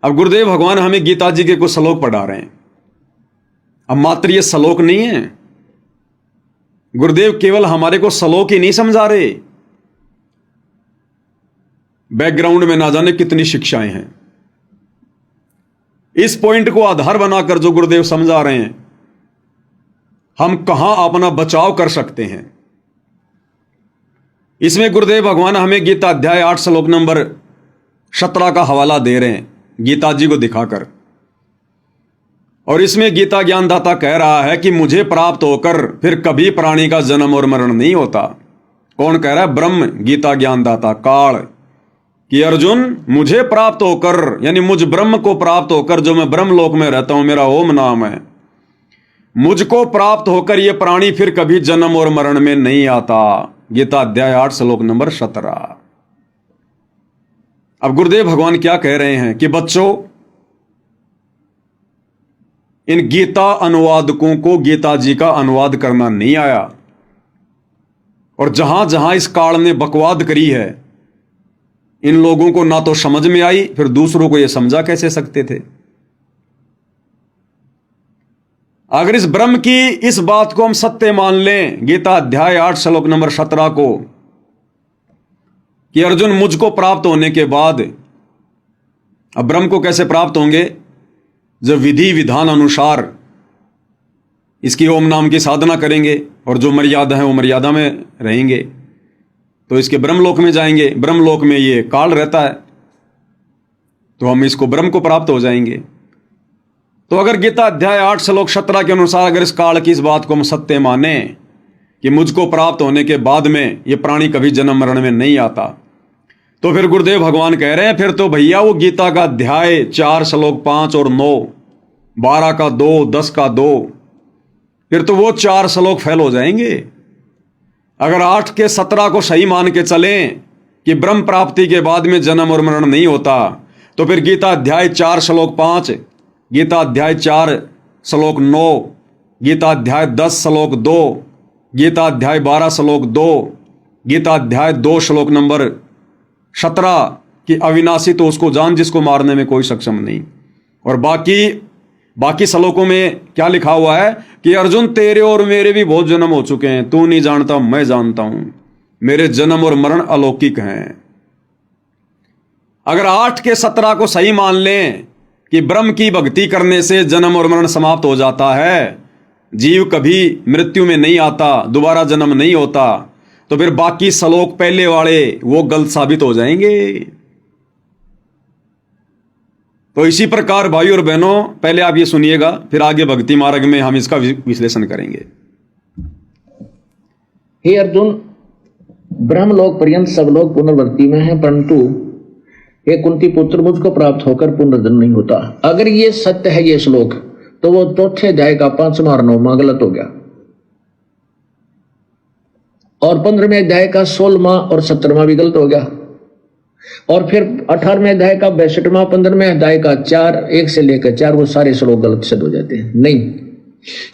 अब गुरुदेव भगवान हमें गीता जी के कुछ श्लोक पढ़ा रहे हैं। अब मात्र ये श्लोक नहीं है, गुरुदेव केवल हमारे को श्लोक ही नहीं समझा रहे, बैकग्राउंड में ना जाने कितनी शिक्षाएं हैं। इस पॉइंट को आधार बनाकर जो गुरुदेव समझा रहे हैं, हम कहां अपना बचाव कर सकते हैं। इसमें गुरुदेव भगवान हमें गीता अध्याय 8 श्लोक नंबर 17 का हवाला दे रहे हैं गीता जी को दिखाकर। और इसमें गीता ज्ञानदाता कह रहा है कि मुझे प्राप्त होकर फिर कभी प्राणी का जन्म और मरण नहीं होता। कौन कह रहा है? ब्रह्म गीता ज्ञानदाता काल, कि अर्जुन मुझे प्राप्त होकर, यानी मुझ ब्रह्म को प्राप्त होकर, जो मैं ब्रह्म लोक में रहता हूं, मेरा ओम नाम है, मुझको प्राप्त होकर ये प्राणी फिर कभी जन्म और मरण में नहीं आता। गीता अध्याय 8 श्लोक नंबर 17। अब गुरुदेव भगवान क्या कह रहे हैं कि बच्चों, इन गीता अनुवादकों को गीता जी का अनुवाद करना नहीं आया, और जहां जहां इस काल ने बकवाद करी है, इन लोगों को ना तो समझ में आई, फिर दूसरों को यह समझा कैसे सकते थे। अगर इस ब्रह्म की इस बात को हम सत्य मान लें, गीता अध्याय 8 श्लोक नंबर 17 को, कि अर्जुन मुझको प्राप्त होने के बाद, अब ब्रह्म को कैसे प्राप्त होंगे? जब विधि विधान अनुसार इसकी ओम नाम की साधना करेंगे, और जो मर्यादा है वो मर्यादा में रहेंगे, तो इसके ब्रह्मलोक में जाएंगे। ब्रह्मलोक में ये काल रहता है, तो हम इसको ब्रह्म को प्राप्त हो जाएंगे। तो अगर गीता अध्याय 8 श्लोक 17 के अनुसार अगर इस काल की इस बात को हम सत्य माने कि मुझको प्राप्त होने के बाद में ये प्राणी कभी जन्म मरण में नहीं आता, तो फिर गुरुदेव भगवान कह रहे हैं फिर तो भैया वो गीता का अध्याय 4 श्लोक 5 और 9, 12 का 2, 10 का 2, फिर तो वो 4 श्लोक फेल हो जाएंगे। अगर 8 के 17 को सही मान के चलें कि ब्रह्म प्राप्ति के बाद में जन्म और मरण नहीं होता, तो फिर गीता अध्याय 4 श्लोक 5, गीता अध्याय 4 श्लोक 9, गीता अध्याय 10 श्लोक 2, गीता अध्याय 12 श्लोक 2, गीता अध्याय 2 श्लोक नंबर 17 कि अविनाशी तो उसको जान जिसको मारने में कोई सक्षम नहीं। और बाकी श्लोकों में क्या लिखा हुआ है कि अर्जुन तेरे और मेरे भी बहुत जन्म हो चुके हैं, तू नहीं जानता मैं जानता हूं, मेरे जन्म और मरण अलौकिक हैं। अगर 8 के 17 को सही मान लें कि ब्रह्म की भक्ति करने से जन्म और मरण समाप्त हो जाता है, जीव कभी मृत्यु में नहीं आता, दोबारा जन्म नहीं होता, तो फिर बाकी श्लोक पहले वाले वो गलत साबित हो जाएंगे। तो इसी प्रकार भाई और बहनों, पहले आप ये सुनिएगा, फिर आगे भक्ति मार्ग में हम इसका विश्लेषण करेंगे। हे अर्जुन, ब्रह्मलोक पर्यंत सब लोग पुनर्वृत्ति में हैं, परंतु हे कुंती पुत्र, मुझको प्राप्त होकर पुनर्जन्म नहीं होता। अगर ये सत्य है ये श्लोक, तो वो चौथे अध्याय का 5वां और 9वां गलत हो गया, और 15वें अध्याय का 16वां और 17वां भी गलत हो गया, और फिर 18वें अध्याय का 62वां, 15वें अध्याय का 4, 1 से लेकर 4, वो सारे श्लोक गलत सिद्ध हो जाते हैं। नहीं,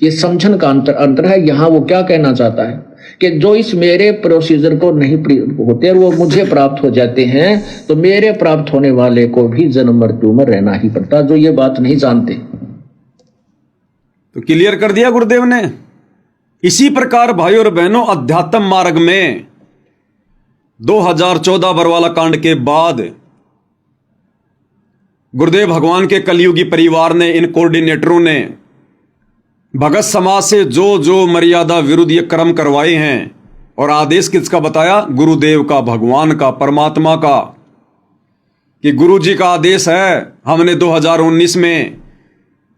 ये समझन का अंतर है। यहां वो क्या कहना चाहता है कि जो इस मेरे प्रोसीजर को नहीं होते और वो मुझे प्राप्त हो जाते हैं, तो मेरे प्राप्त होने वाले को भी जन्म मृत्यु में रहना ही पड़ता। जो ये बात नहीं जानते, तो क्लियर कर दिया गुरुदेव ने। इसी प्रकार भाई और बहनों, अध्यात्म मार्ग में 2014 बरवाला कांड के बाद गुरुदेव भगवान के कलयुगी परिवार ने, इन कोऑर्डिनेटरों ने भगत समाज से जो जो मर्यादा विरुद्ध ये कर्म करवाए हैं, और आदेश किसका बताया? गुरुदेव का, भगवान का, परमात्मा का, कि गुरु जी का आदेश है, हमने 2019 में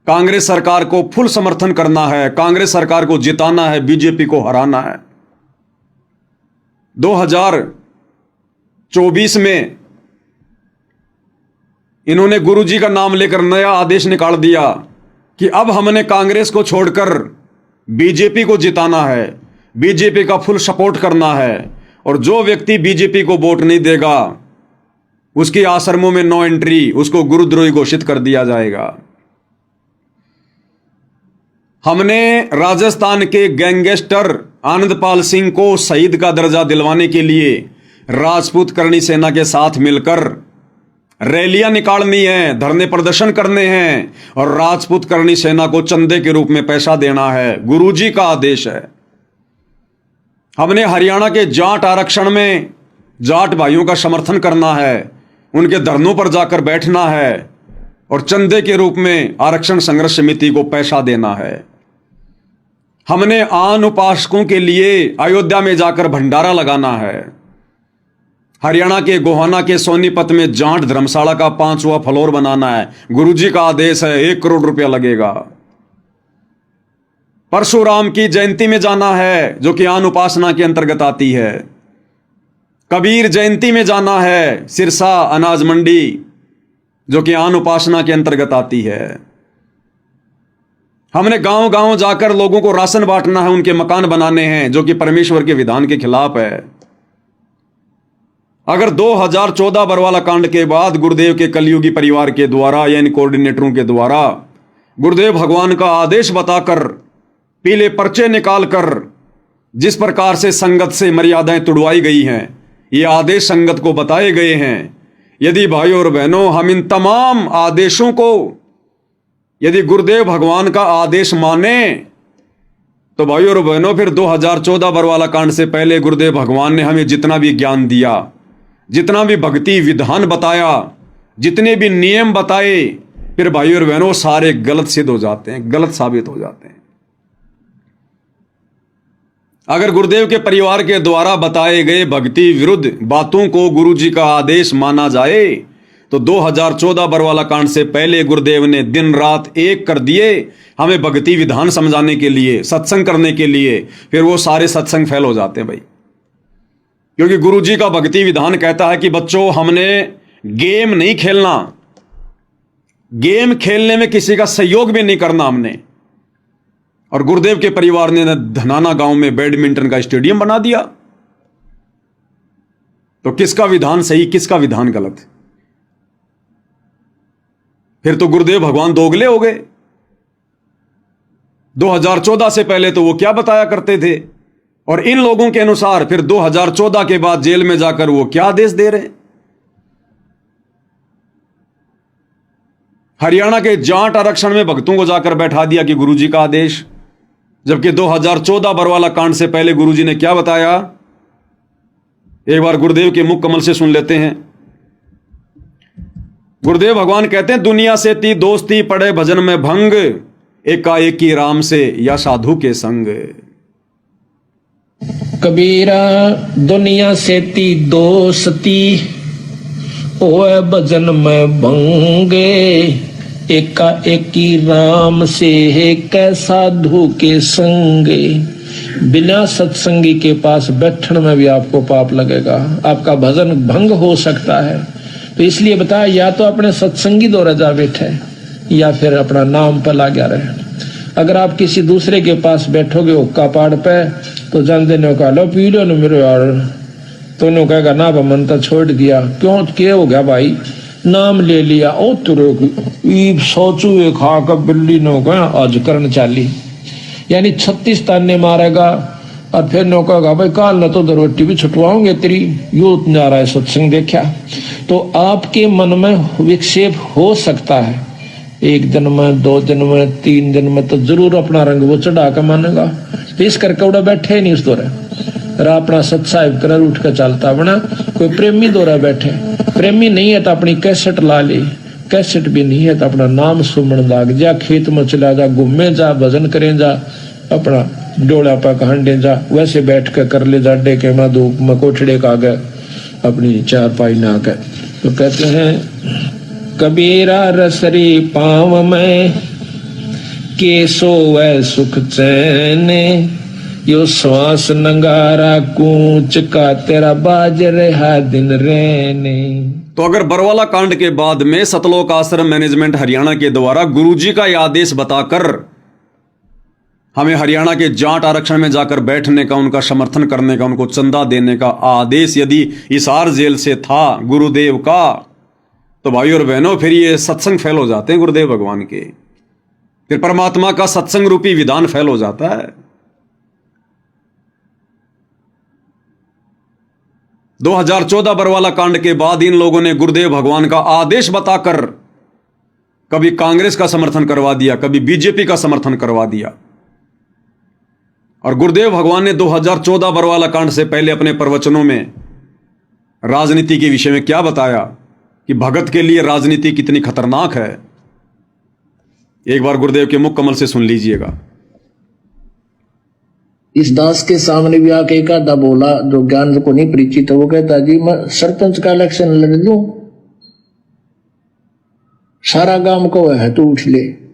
कांग्रेस सरकार को फुल समर्थन करना है, कांग्रेस सरकार को जिताना है, बीजेपी को हराना है। 2024 में इन्होंने गुरुजी का नाम लेकर नया आदेश निकाल दिया कि अब हमने कांग्रेस को छोड़कर बीजेपी को जिताना है, बीजेपी का फुल सपोर्ट करना है, और जो व्यक्ति बीजेपी को वोट नहीं देगा उसकी आश्रमों में नो एंट्री, उसको गुरुद्रोही घोषित कर दिया जाएगा। हमने राजस्थान के गैंगस्टर आनंदपाल सिंह को शहीद का दर्जा दिलवाने के लिए राजपूत करणी सेना के साथ मिलकर रैलियां निकालनी है, धरने प्रदर्शन करने हैं, और राजपूत करणी सेना को चंदे के रूप में पैसा देना है। गुरुजी का आदेश है। हमने हरियाणा के जाट आरक्षण में जाट भाइयों का समर्थन करना है, उनके धरनों पर जाकर बैठना है, और चंदे के रूप में आरक्षण संघर्ष समिति को पैसा देना है। हमने आन उपासकों के लिए अयोध्या में जाकर भंडारा लगाना है। हरियाणा के गोहाना के सोनीपत में जाट धर्मशाला का 5वां फ्लोर बनाना है। गुरुजी का आदेश है, 1 करोड़ रुपया लगेगा। परशुराम की जयंती में जाना है, जो कि आन उपासना के अंतर्गत आती है। कबीर जयंती में जाना है, सिरसा अनाज मंडी, जो कि आन उपासना के अंतर्गत आती है। हमने गांव गांव जाकर लोगों को राशन बांटना है, उनके मकान बनाने हैं, जो कि परमेश्वर के विधान के खिलाफ है। अगर 2014 बरवाला कांड के बाद गुरुदेव के कलयुगी परिवार के द्वारा यानी कोऑर्डिनेटरों के द्वारा गुरुदेव भगवान का आदेश बताकर पीले पर्चे निकालकर जिस प्रकार से संगत से मर्यादाएं तुड़वाई गई हैं, ये आदेश संगत को बताए गए हैं। यदि भाइयों और बहनों हम इन तमाम आदेशों को, यदि गुरुदेव भगवान का आदेश माने, तो भाइयों और बहनों फिर 2014 बरवाला कांड से पहले गुरुदेव भगवान ने हमें जितना भी ज्ञान दिया, जितना भी भक्ति विधान बताया, जितने भी नियम बताए, फिर भाइयों और बहनों सारे गलत सिद्ध हो जाते हैं, गलत साबित हो जाते हैं। अगर गुरुदेव के परिवार के द्वारा बताए गए भक्ति विरुद्ध बातों को गुरुजी का आदेश माना जाए, तो 2014 बरवाला कांड से पहले गुरुदेव ने दिन रात एक कर दिए हमें भक्ति विधान समझाने के लिए, सत्संग करने के लिए। फिर वो सारे सत्संग फेल हो जाते हैं भाई, क्योंकि गुरुजी का भक्ति विधान कहता है कि बच्चों, हमने गेम नहीं खेलना, गेम खेलने में किसी का सहयोग भी नहीं करना हमने। और गुरुदेव के परिवार ने धनाना गांव में बैडमिंटन का स्टेडियम बना दिया। तो किसका विधान सही, किसका विधान गलत? फिर तो गुरुदेव भगवान दोगले हो गए। 2014 से पहले तो वो क्या बताया करते थे, और इन लोगों के अनुसार फिर 2014 के बाद जेल में जाकर वो क्या आदेश दे रहे हैं। हरियाणा के जाट आरक्षण में भक्तों को जाकर बैठा दिया कि गुरुजी का आदेश, जबकि 2014 बरवाला कांड से पहले गुरुजी ने क्या बताया, एक बार गुरुदेव के मुख कमल से सुन लेते हैं। गुरुदेव भगवान कहते हैं, दुनिया से ती दोस्ती पड़े भजन में भंग, एकाएकी राम से या साधु के संग। कबीरा दुनिया से ती दोस्ती ओए भजन में भंगे, एकाएकी राम से है कै साधु के संगे। बिना सत्संगी के पास बैठने में भी आपको पाप लगेगा, आपका भजन भंग हो सकता है। तो इसलिए बताया, या तो अपने सत्संगी द्वारा जा बैठे या फिर अपना नाम पर लगा रहे। अगर आप किसी दूसरे के पास बैठोगे हुक्का पाड़ पे, तो जान देने का लो पी लो न मेरे यार, तो नो कहेगा ना मन तो छोड़ दिया। क्यों, क्या हो गया भाई, नाम ले लिया, ओ तुरे सोचू खा कर बिल्ली नो कहा आज करन चाली, यानी 36 ताने मारेगा। और फिर नो कहेगा भाई काल न तो रोटी भी छुटवाओगे तेरी, यू जा रहा है सत्संग देखा। तो आपके मन में विक्षेप हो सकता है, 1 दिन में, 2 दिन में, 3 दिन में, तो जरूर अपना रंग वो चढ़ा कर मानेगा। तो इस करके उड़ा बैठे नहीं उस दौरे, अपना सत्साहिब कर उठ कर चलता बना। कोई प्रेमी दौरा बैठे, प्रेमी नहीं है तो अपनी कैसेट ला ले, कैसेट भी नहीं है तो अपना नाम सुमन लाग जा, खेत में चला जा, घूमे जा, भजन करें जा, अपना डोला पा हंडे जा, वैसे बैठ कर ले जा, डेके में धूप में कोठड़े का गए अपनी चारपाई ना कर। तो कहते हैं कबीरा रसरी पाँव में केसो वै सुख चैने, यो श्वास नंगारा कूच का तेरा बाज रहा दिन रहने। तो अगर बरवाला कांड के बाद में सतलोक आश्रम मैनेजमेंट हरियाणा के द्वारा गुरुजी का यह आदेश बताकर हमें हरियाणा के जाट आरक्षण में जाकर बैठने का, उनका समर्थन करने का, उनको चंदा देने का आदेश यदि हिसार जेल से था गुरुदेव का, तो भाई और बहनों फिर ये सत्संग फेल हो जाते हैं गुरुदेव भगवान के, फिर परमात्मा का सत्संग रूपी विधान फेल हो जाता है। 2014 बरवाला कांड के बाद इन लोगों ने गुरुदेव भगवान का आदेश बताकर कभी कांग्रेस का समर्थन करवा दिया, कभी बीजेपी का समर्थन करवा दिया। और गुरुदेव भगवान ने 2014 बरवाला कांड से पहले अपने प्रवचनों में राजनीति के विषय में क्या बताया कि भगत के लिए राजनीति कितनी खतरनाक है। एक बार गुरुदेव के मुख कमल से सुन लीजिएगा। इस दास के सामने भी आके एक आधा बोला जो ज्ञान को नहीं परिचित है, वो कहता जी मैं सरपंच का इलेक्शन लड़ दूं, सारा गांव को है तू उठ ले।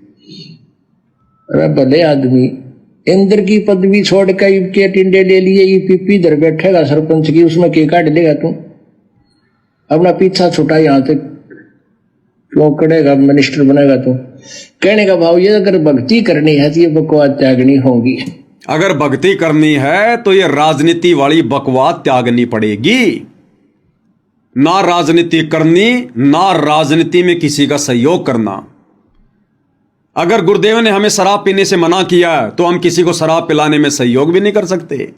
अरे भले आदमी इंद्र की पदवी छोड़ के टिंडे ले लिए, ये पीपी इधर बैठेगा सरपंच की, उसमें के काट लेगा तू, अपना पीछा छुटा यहां से क्यों करेगा, मिनिस्टर बनेगा तू। कहने का भाव ये अगर भक्ति करनी है तो ये बकवास त्यागनी होगी। अगर भक्ति करनी है तो ये राजनीति वाली बकवास त्यागनी पड़ेगी। ना राजनीति करनी, ना राजनीति में किसी का सहयोग करना। अगर गुरुदेव ने हमें शराब पीने से मना किया तो हम किसी को शराब पिलाने में सहयोग भी नहीं कर सकते।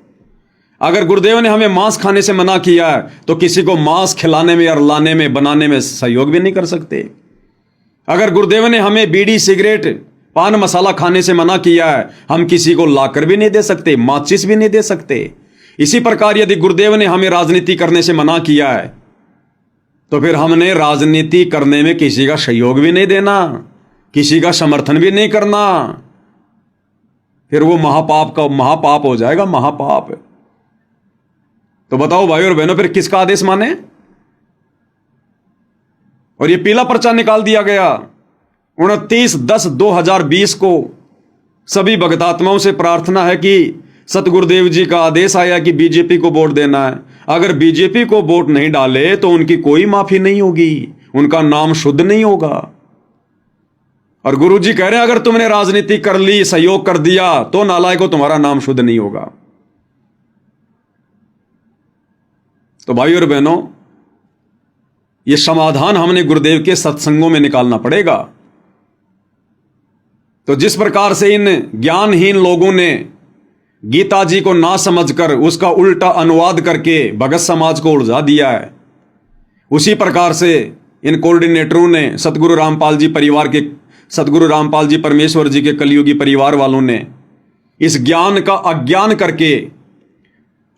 अगर गुरुदेव ने हमें मांस खाने से मना किया तो किसी को मांस खिलाने में और लाने में बनाने में सहयोग भी नहीं कर सकते। अगर गुरुदेव ने हमें बीड़ी सिगरेट पान मसाला खाने से मना किया है, हम किसी को लाकर भी नहीं दे सकते, माचिस भी नहीं दे सकते। इसी प्रकार यदि गुरुदेव ने हमें राजनीति करने से मना किया है तो फिर हमने राजनीति करने में किसी का सहयोग भी नहीं देना, किसी का समर्थन भी नहीं करना। फिर वो महापाप हो जाएगा, महापाप। तो बताओ भाई और बहनों, फिर किसका आदेश माने? और ये पीला पर्चा निकाल दिया गया 29/10/2020 को। सभी भगतात्माओं से प्रार्थना है कि सतगुरुदेव जी का आदेश आया कि बीजेपी को वोट देना है। अगर बीजेपी को वोट नहीं डाले तो उनकी कोई माफी नहीं होगी, उनका नाम शुद्ध नहीं होगा। और गुरु जी कह रहे हैं अगर तुमने राजनीति कर ली, सहयोग कर दिया, तो नालायकों तुम्हारा नाम शुद्ध नहीं होगा। तो भाई और बहनों, यह समाधान हमने गुरुदेव के सत्संगों में निकालना पड़ेगा। तो जिस प्रकार से इन ज्ञानहीन लोगों ने गीता जी को ना समझकर उसका उल्टा अनुवाद करके भगत समाज को उलझा दिया है, उसी प्रकार से इन कोऑर्डिनेटरों ने सतगुरु रामपाल जी परमेश्वर जी के कलयुगी परिवार वालों ने इस ज्ञान का अज्ञान करके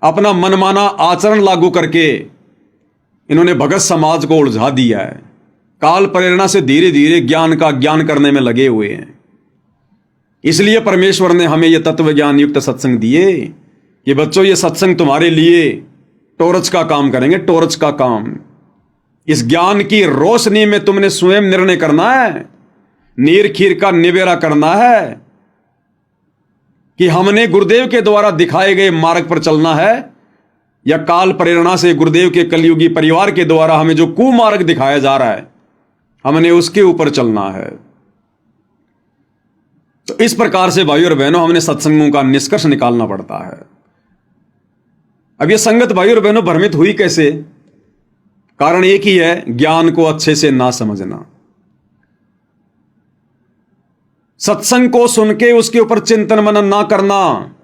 अपना मनमाना आचरण लागू करके इन्होंने भगत समाज को उलझा दिया है। काल प्रेरणा से धीरे धीरे ज्ञान का ज्ञान करने में लगे हुए हैं। इसलिए परमेश्वर ने हमें यह तत्व ज्ञान युक्त सत्संग दिए कि बच्चों, ये सत्संग तुम्हारे लिए टॉर्च का काम करेंगे, टॉर्च का काम। इस ज्ञान की रोशनी में तुमने स्वयं निर्णय करना है, नीर खीर का निवेरा करना है कि हमने गुरुदेव के द्वारा दिखाए गए मार्ग पर चलना है या काल प्रेरणा से गुरुदेव के कलयुगी परिवार के द्वारा हमें जो कुमार्ग दिखाया जा रहा है हमने उसके ऊपर चलना है। तो इस प्रकार से भाइयों और बहनों हमने सत्संगों का निष्कर्ष निकालना पड़ता है। अब यह संगत भाइयों और बहनों भ्रमित हुई कैसे? कारण एक ही है, ज्ञान को अच्छे से ना समझना। सत्संग को सुन के उसके ऊपर चिंतन मनन ना करना,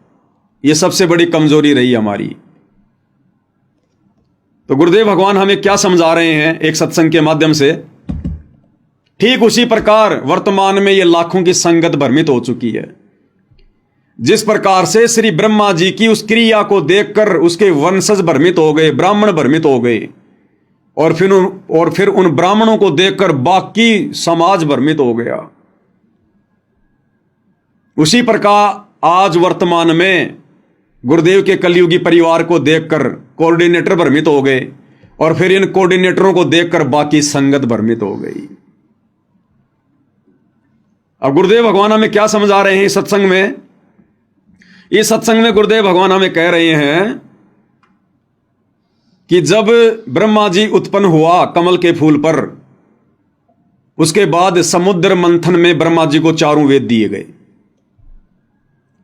यह सबसे बड़ी कमजोरी रही हमारी। तो गुरुदेव भगवान हमें क्या समझा रहे हैं एक सत्संग के माध्यम से? ठीक उसी प्रकार वर्तमान में यह लाखों की संगत भ्रमित हो चुकी है। जिस प्रकार से श्री ब्रह्मा जी की उस क्रिया को देखकर उसके वंशज भ्रमित हो गए, ब्राह्मण भ्रमित हो गए, और फिर उन ब्राह्मणों को देखकर बाकी समाज भ्रमित हो गया। उसी प्रकार आज वर्तमान में गुरुदेव के कलयुगी परिवार को देखकर कोऑर्डिनेटर भ्रमित हो गए, और फिर इन कोऑर्डिनेटरों को देखकर बाकी संगत भ्रमित हो गई। अब गुरुदेव भगवान हमें क्या समझा रहे हैं इस सत्संग में? इस सत्संग में गुरुदेव भगवान हमें कह रहे हैं कि जब ब्रह्मा जी उत्पन्न हुआ कमल के फूल पर, उसके बाद समुद्र मंथन में ब्रह्मा जी को 4 वेद दिए गए।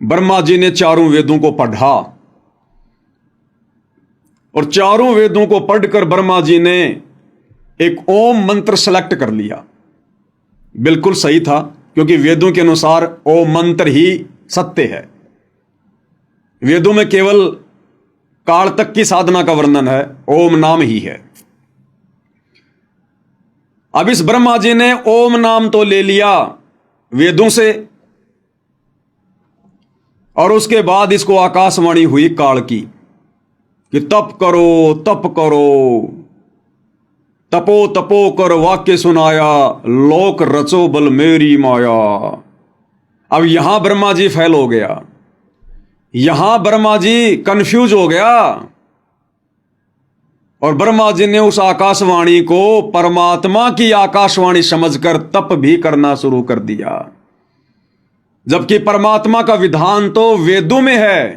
ब्रह्मा जी ने 4 वेदों को पढ़ा, और 4 वेदों को पढ़कर ब्रह्मा जी ने एक ओम मंत्र सेलेक्ट कर लिया। बिल्कुल सही था, क्योंकि वेदों के अनुसार ओम मंत्र ही सत्य है। वेदों में केवल काल तक की साधना का वर्णन है, ओम नाम ही है। अब इस ब्रह्मा जी ने ओम नाम तो ले लिया वेदों से, और उसके बाद इसको आकाशवाणी हुई काल की कि तप करो, तप करो, तपो तपो कर वाक्य सुनाया, लोक रचो बल मेरी माया। अब यहां ब्रह्मा जी फेल हो गया। यहां ब्रह्मा जी कंफ्यूज हो गया और ब्रह्मा जी ने उस आकाशवाणी को परमात्मा की आकाशवाणी समझकर तप भी करना शुरू कर दिया, जबकि परमात्मा का विधान तो वेदों में है।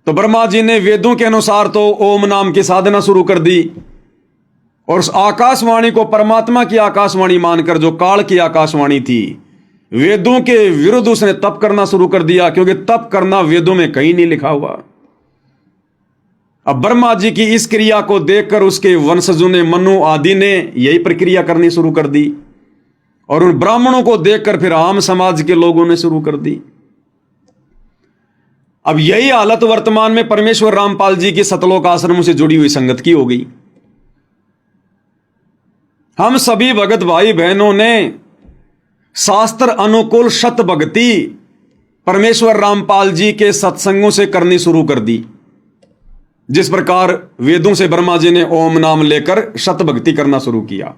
तो ब्रह्मा जी ने वेदों के अनुसार तो ओम नाम की साधना शुरू कर दी और उस आकाशवाणी को परमात्मा की आकाशवाणी मानकर, जो काल की आकाशवाणी थी, वेदों के विरुद्ध उसने तप करना शुरू कर दिया, क्योंकि तप करना वेदों में कहीं नहीं लिखा हुआ। अब ब्रह्मा जी की इस क्रिया को देखकर उसके वंशजों ने, मनु आदि ने यही प्रक्रिया करनी शुरू कर दी और उन ब्राह्मणों को देखकर फिर आम समाज के लोगों ने शुरू कर दी। अब यही हालत वर्तमान में परमेश्वर रामपाल जी की सतलोक आश्रमों से जुड़ी हुई संगत की हो गई। हम सभी भगत भाई बहनों ने शास्त्र अनुकूल शत भक्ति परमेश्वर रामपाल जी के सत्संगों से करनी शुरू कर दी। जिस प्रकार वेदों से ब्रह्मा जी ने ओम नाम लेकर शत भक्ति करना शुरू किया,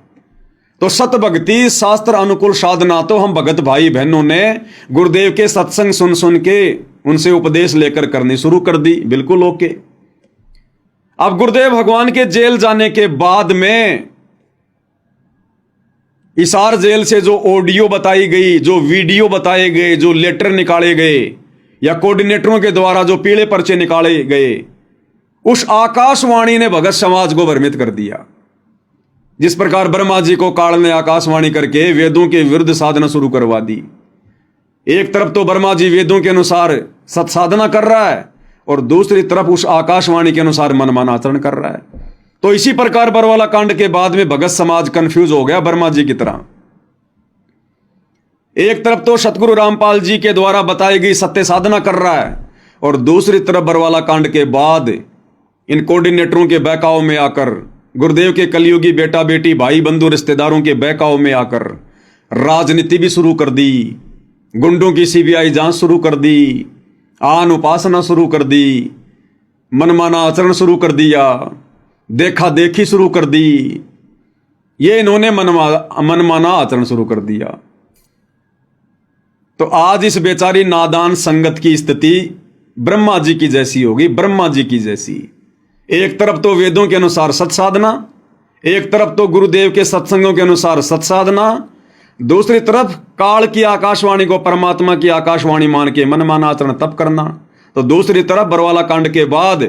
तो शत भक्ति शास्त्र अनुकूल साधना तो हम भगत भाई बहनों ने गुरुदेव के सत्संग सुन सुन के उनसे उपदेश लेकर करनी शुरू कर दी। बिल्कुल ओके। अब गुरुदेव भगवान के जेल जाने के बाद में हिसार जेल से जो ऑडियो बताई गई, जो वीडियो बताए गए, जो लेटर निकाले गए या कोऑर्डिनेटरों के द्वारा जो पीले पर्चे निकाले गए, उस आकाशवाणी ने भगत समाज को भ्रमित कर दिया। जिस प्रकार ब्रह्मा जी को काल ने आकाशवाणी करके वेदों के विरुद्ध साधना शुरू करवा दी। एक तरफ तो ब्रह्मा जी वेदों के अनुसार सत्साधना कर रहा है और दूसरी तरफ उस आकाशवाणी के अनुसार मनमाना आचरण कर रहा है। तो इसी प्रकार बरवाला कांड के बाद में भगत समाज कंफ्यूज हो गया ब्रह्मा जी की तरह। एक तरफ तो सतगुरु रामपाल जी के द्वारा बताई गई सत्य साधना कर रहा है और दूसरी तरफ बरवाला कांड के बाद इन कोऑर्डिनेटरों के बहकाव में आकर, गुरुदेव के कलयुगी बेटा बेटी भाई बंधु रिश्तेदारों के बहकाव में आकर राजनीति भी शुरू कर दी, गुंडों की सीबीआई जांच शुरू कर दी, आन उपासना शुरू कर दी, मनमाना आचरण शुरू कर दिया, देखा देखी शुरू कर दी। ये इन्होंने मनमाना आचरण शुरू कर दिया। तो आज इस बेचारी नादान संगत की स्थिति ब्रह्मा जी की जैसी होगी, ब्रह्मा जी की जैसी। एक तरफ तो वेदों के अनुसार सत्साधना, एक तरफ तो गुरुदेव के सत्संगों के अनुसार सत्साधना, दूसरी तरफ काल की आकाशवाणी को परमात्मा की आकाशवाणी मान के मनमाना आचरण तप करना। तो दूसरी तरफ बरवाला कांड के बाद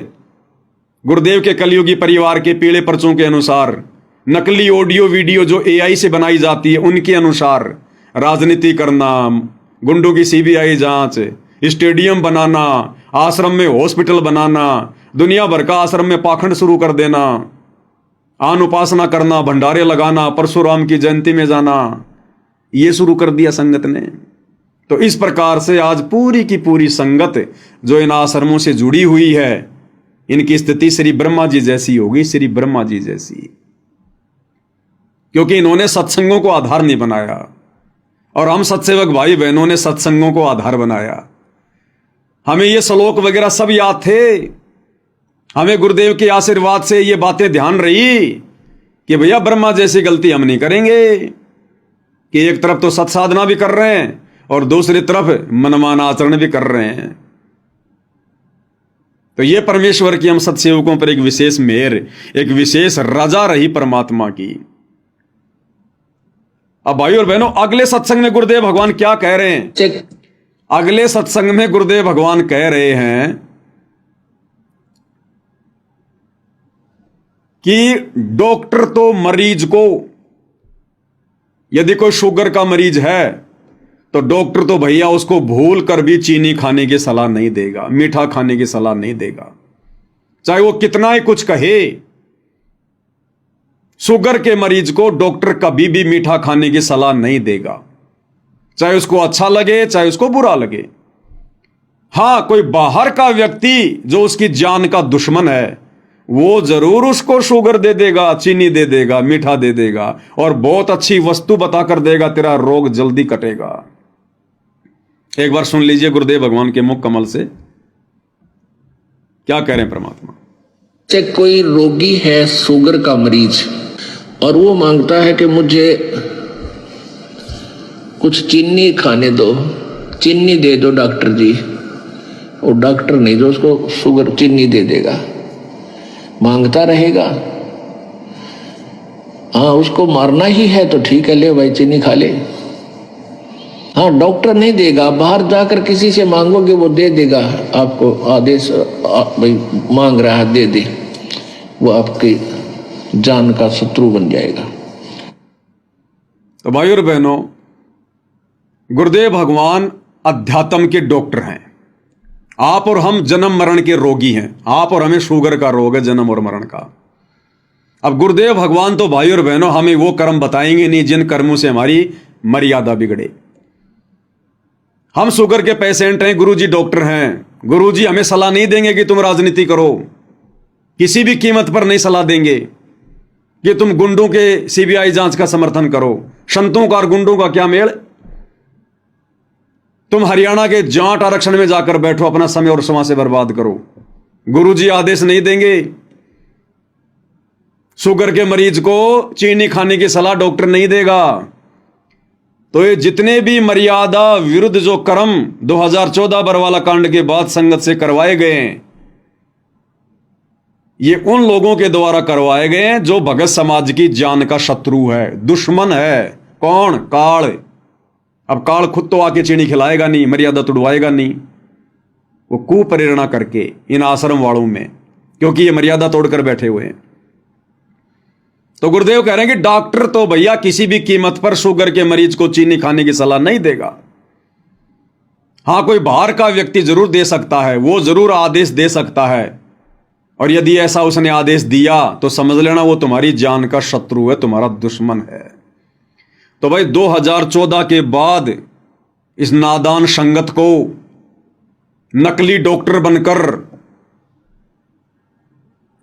गुरुदेव के कलयुगी परिवार के पीले पर्चों के अनुसार नकली ऑडियो वीडियो जो एआई से बनाई जाती है उनके अनुसार राजनीति करना, गुंडों की सीबीआई जांच, स्टेडियम बनाना, आश्रम में हॉस्पिटल बनाना, दुनिया भर का आश्रम में पाखंड शुरू कर देना, आन उपासना करना, भंडारे लगाना, परशुराम की जयंती में जाना, ये शुरू कर दिया संगत ने। तो इस प्रकार से आज पूरी की पूरी संगत जो इन आश्रमों से जुड़ी हुई है, इनकी स्थिति श्री ब्रह्मा जी जैसी होगी, श्री ब्रह्मा जी जैसी। क्योंकि इन्होंने सत्संगों को आधार नहीं बनाया और हम सत्सेवक भाई बहनों ने सत्संगों को आधार बनाया। हमें ये श्लोक वगैरह सब याद थे, हमें गुरुदेव के आशीर्वाद से ये बातें ध्यान रही कि भैया ब्रह्मा जैसी गलती हम नहीं करेंगे, कि एक तरफ तो सत्साधना भी कर रहे हैं और दूसरी तरफ मनमाना आचरण भी कर रहे हैं। तो ये परमेश्वर की हम सत्सेवकों पर एक विशेष मेहर, एक विशेष रजा रही परमात्मा की। अब भाई और बहनों, अगले सत्संग में गुरुदेव भगवान क्या कह रहे हैं? अगले सत्संग में गुरुदेव भगवान कह रहे हैं कि डॉक्टर तो मरीज को, यदि कोई शुगर का मरीज है तो डॉक्टर तो भैया उसको भूल कर भी चीनी खाने की सलाह नहीं देगा, मीठा खाने की सलाह नहीं देगा, चाहे वो कितना ही कुछ कहे। शुगर के मरीज को डॉक्टर कभी भी मीठा खाने की सलाह नहीं देगा, चाहे उसको अच्छा लगे चाहे उसको बुरा लगे। हां, कोई बाहर का व्यक्ति जो उसकी जान का दुश्मन है वो जरूर उसको शुगर दे देगा, चीनी दे देगा, मीठा दे देगा और बहुत अच्छी वस्तु बताकर देगा, तेरा रोग जल्दी कटेगा। एक बार सुन लीजिए गुरुदेव भगवान के मुख कमल से क्या कह रहे हैं परमात्मा। चाहे कोई रोगी है, शुगर का मरीज, और वो मांगता है कि मुझे कुछ चीनी खाने दो, चीनी दे दो डॉक्टर जी, वो डॉक्टर नहीं जो उसको शुगर चीनी दे देगा, मांगता रहेगा। हाँ, उसको मारना ही है तो ठीक है, ले भाई चीनी खा ले। हाँ, डॉक्टर नहीं देगा, बाहर जाकर किसी से मांगोगे वो दे देगा आपको आदेश, भाई मांग रहा है दे दे, वो आपकी जान का शत्रु बन जाएगा। तो भाई और बहनों, गुरुदेव भगवान अध्यात्म के डॉक्टर हैं। आप और हम जन्म मरण के रोगी हैं। आप और हमें शुगर का रोग है, जन्म और मरण का। अब गुरुदेव भगवान तो भाई और बहनों हमें वो कर्म बताएंगे नहीं जिन कर्मों से हमारी मर्यादा बिगड़े। हम शुगर के पेशेंट हैं, गुरुजी डॉक्टर हैं। गुरुजी हमें सलाह नहीं देंगे कि तुम राजनीति करो, किसी भी कीमत पर नहीं सलाह देंगे कि तुम गुंडों के सीबीआई जांच का समर्थन करो। संतों का और गुंडों का क्या मेल? तुम हरियाणा के जाट आरक्षण में जाकर बैठो, अपना समय और समय से बर्बाद करो। गुरुजी आदेश नहीं देंगे। शुगर के मरीज को चीनी खाने की सलाह डॉक्टर नहीं देगा। तो ये जितने भी मर्यादा विरुद्ध जो कर्म 2014 बरवाला कांड के बाद संगत से करवाए गए हैं, ये उन लोगों के द्वारा करवाए गए हैं जो भगत समाज की जान का शत्रु है, दुश्मन है। कौन? काल। अब काल खुद तो आके चीनी खिलाएगा नहीं, मर्यादा तुड़वाएगा नहीं, वो कुप्रेरणा करके इन आश्रम वालों में, क्योंकि ये मर्यादा तोड़कर बैठे हुए हैं। तो गुरुदेव कह रहे हैं कि डॉक्टर तो भैया किसी भी कीमत पर शुगर के मरीज को चीनी खाने की सलाह नहीं देगा। हां, कोई बाहर का व्यक्ति जरूर दे सकता है, वो जरूर आदेश दे सकता है, और यदि ऐसा उसने आदेश दिया तो समझ लेना वो तुम्हारी जान का शत्रु है, तुम्हारा दुश्मन है। तो भाई 2014 के बाद इस नादान संगत को नकली डॉक्टर बनकर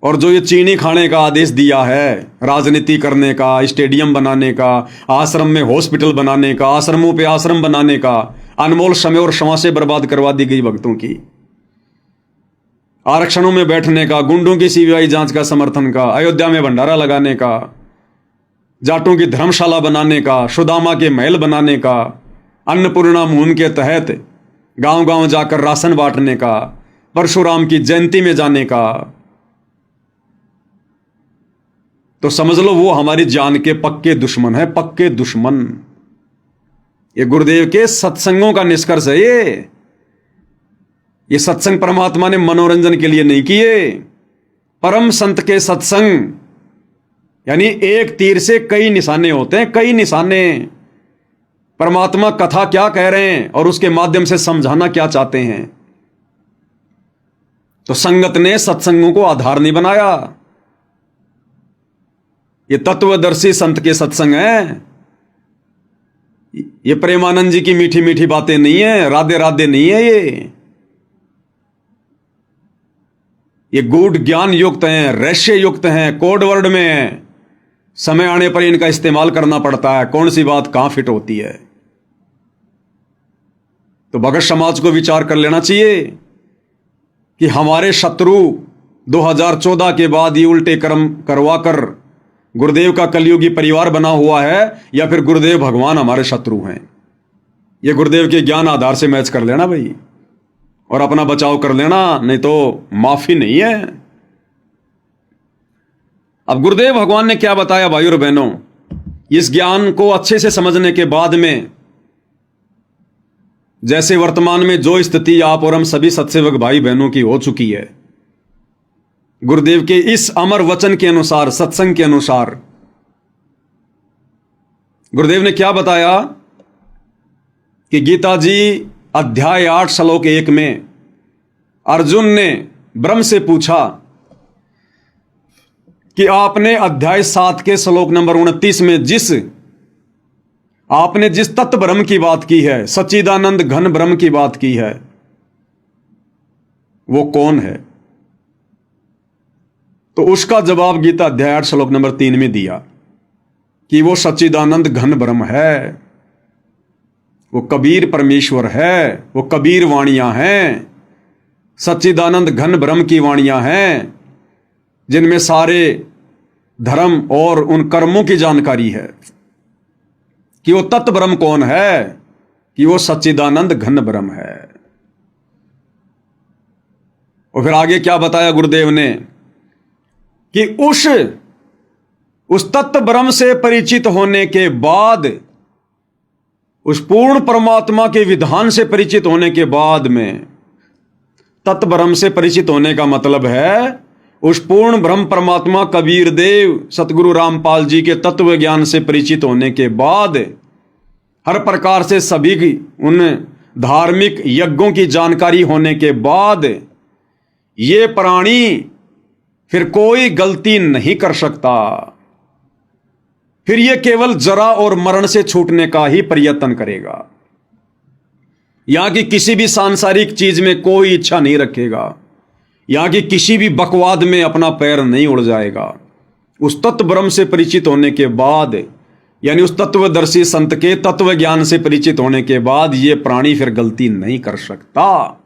और जो ये चीनी खाने का आदेश दिया है, राजनीति करने का, स्टेडियम बनाने का, आश्रम में हॉस्पिटल बनाने का, आश्रमों पे आश्रम बनाने का, अनमोल समय और समासें बर्बाद करवा दी गई भक्तों की, आरक्षणों में बैठने का, गुंडों की सीबीआई जांच का समर्थन का, अयोध्या में भंडारा लगाने का, जाटों की धर्मशाला बनाने का, सुदामा के महल बनाने का, अन्नपूर्णा मुहिम के तहत गांव गांव जाकर राशन बांटने का, परशुराम की जयंती में जाने का, तो समझ लो वो हमारी जान के पक्के दुश्मन है, पक्के दुश्मन। ये गुरुदेव के सत्संगों का निष्कर्ष है। ये सत्संग परमात्मा ने मनोरंजन के लिए नहीं किए। परम संत के सत्संग यानी एक तीर से कई निशाने होते हैं, कई निशाने। परमात्मा कथा क्या कह रहे हैं और उसके माध्यम से समझाना क्या चाहते हैं। तो संगत ने सत्संगों को आधार नहीं बनाया। ये तत्वदर्शी संत के सत्संग हैं। ये प्रेमानंद जी की मीठी मीठी बातें नहीं है, राधे राधे नहीं है। ये गूढ़ ज्ञान युक्त हैं, रहस्य युक्त हैं, कोड वर्ड में हैं। समय आने पर इनका इस्तेमाल करना पड़ता है, कौन सी बात कहां फिट होती है। तो भगत समाज को विचार कर लेना चाहिए कि हमारे शत्रु 2014 के बाद ये उल्टे कर्म करवाकर गुरुदेव का कलयुगी परिवार बना हुआ है, या फिर गुरुदेव भगवान हमारे शत्रु हैं। ये गुरुदेव के ज्ञान आधार से मैच कर लेना भाई, और अपना बचाव कर लेना, नहीं तो माफी नहीं है। अब गुरुदेव भगवान ने क्या बताया भाई और बहनों, इस ज्ञान को अच्छे से समझने के बाद में, जैसे वर्तमान में जो स्थिति आप और हम सभी सत्सेवक भाई बहनों की हो चुकी है, गुरुदेव के इस अमर वचन के अनुसार, सत्संग के अनुसार, गुरुदेव ने क्या बताया कि गीता जी अध्याय 8 श्लोक 1 में अर्जुन ने ब्रह्म से पूछा कि आपने अध्याय 7 के श्लोक नंबर 29 में आपने जिस तत्व ब्रह्म की बात की है, सच्चिदानंद घन ब्रह्म की बात की है, वो कौन है? तो उसका जवाब गीता अध्याय 8 श्लोक नंबर 3 में दिया कि वो सच्चिदानंद घन ब्रह्म है, वो कबीर परमेश्वर है, वो कबीर वाणियां हैं, सच्चिदानंद घन ब्रह्म की वाणियां हैं, जिनमें सारे धर्म और उन कर्मों की जानकारी है। कि वो तत्व ब्रह्म कौन है? कि वो सच्चिदानंद घन ब्रह्म है। और फिर आगे क्या बताया गुरुदेव ने कि उस तत्व ब्रह्म से परिचित होने के बाद, उस पूर्ण परमात्मा के विधान से परिचित होने के बाद में, तत्व ब्रह्म से परिचित होने का मतलब है उस पूर्ण ब्रह्म परमात्मा कबीर देव सतगुरु रामपाल जी के तत्व ज्ञान से परिचित होने के बाद, हर प्रकार से सभी की उन धार्मिक यज्ञों की जानकारी होने के बाद, ये प्राणी फिर कोई गलती नहीं कर सकता। फिर ये केवल जरा और मरण से छूटने का ही प्रयत्न करेगा। यहां की किसी भी सांसारिक चीज में कोई इच्छा नहीं रखेगा, यहां की किसी भी बकवाद में अपना पैर नहीं उड़ जाएगा। उस तत्व ब्रह्म से परिचित होने के बाद, यानी उस तत्वदर्शी संत के तत्व ज्ञान से परिचित होने के बाद, ये प्राणी फिर गलती नहीं कर सकता।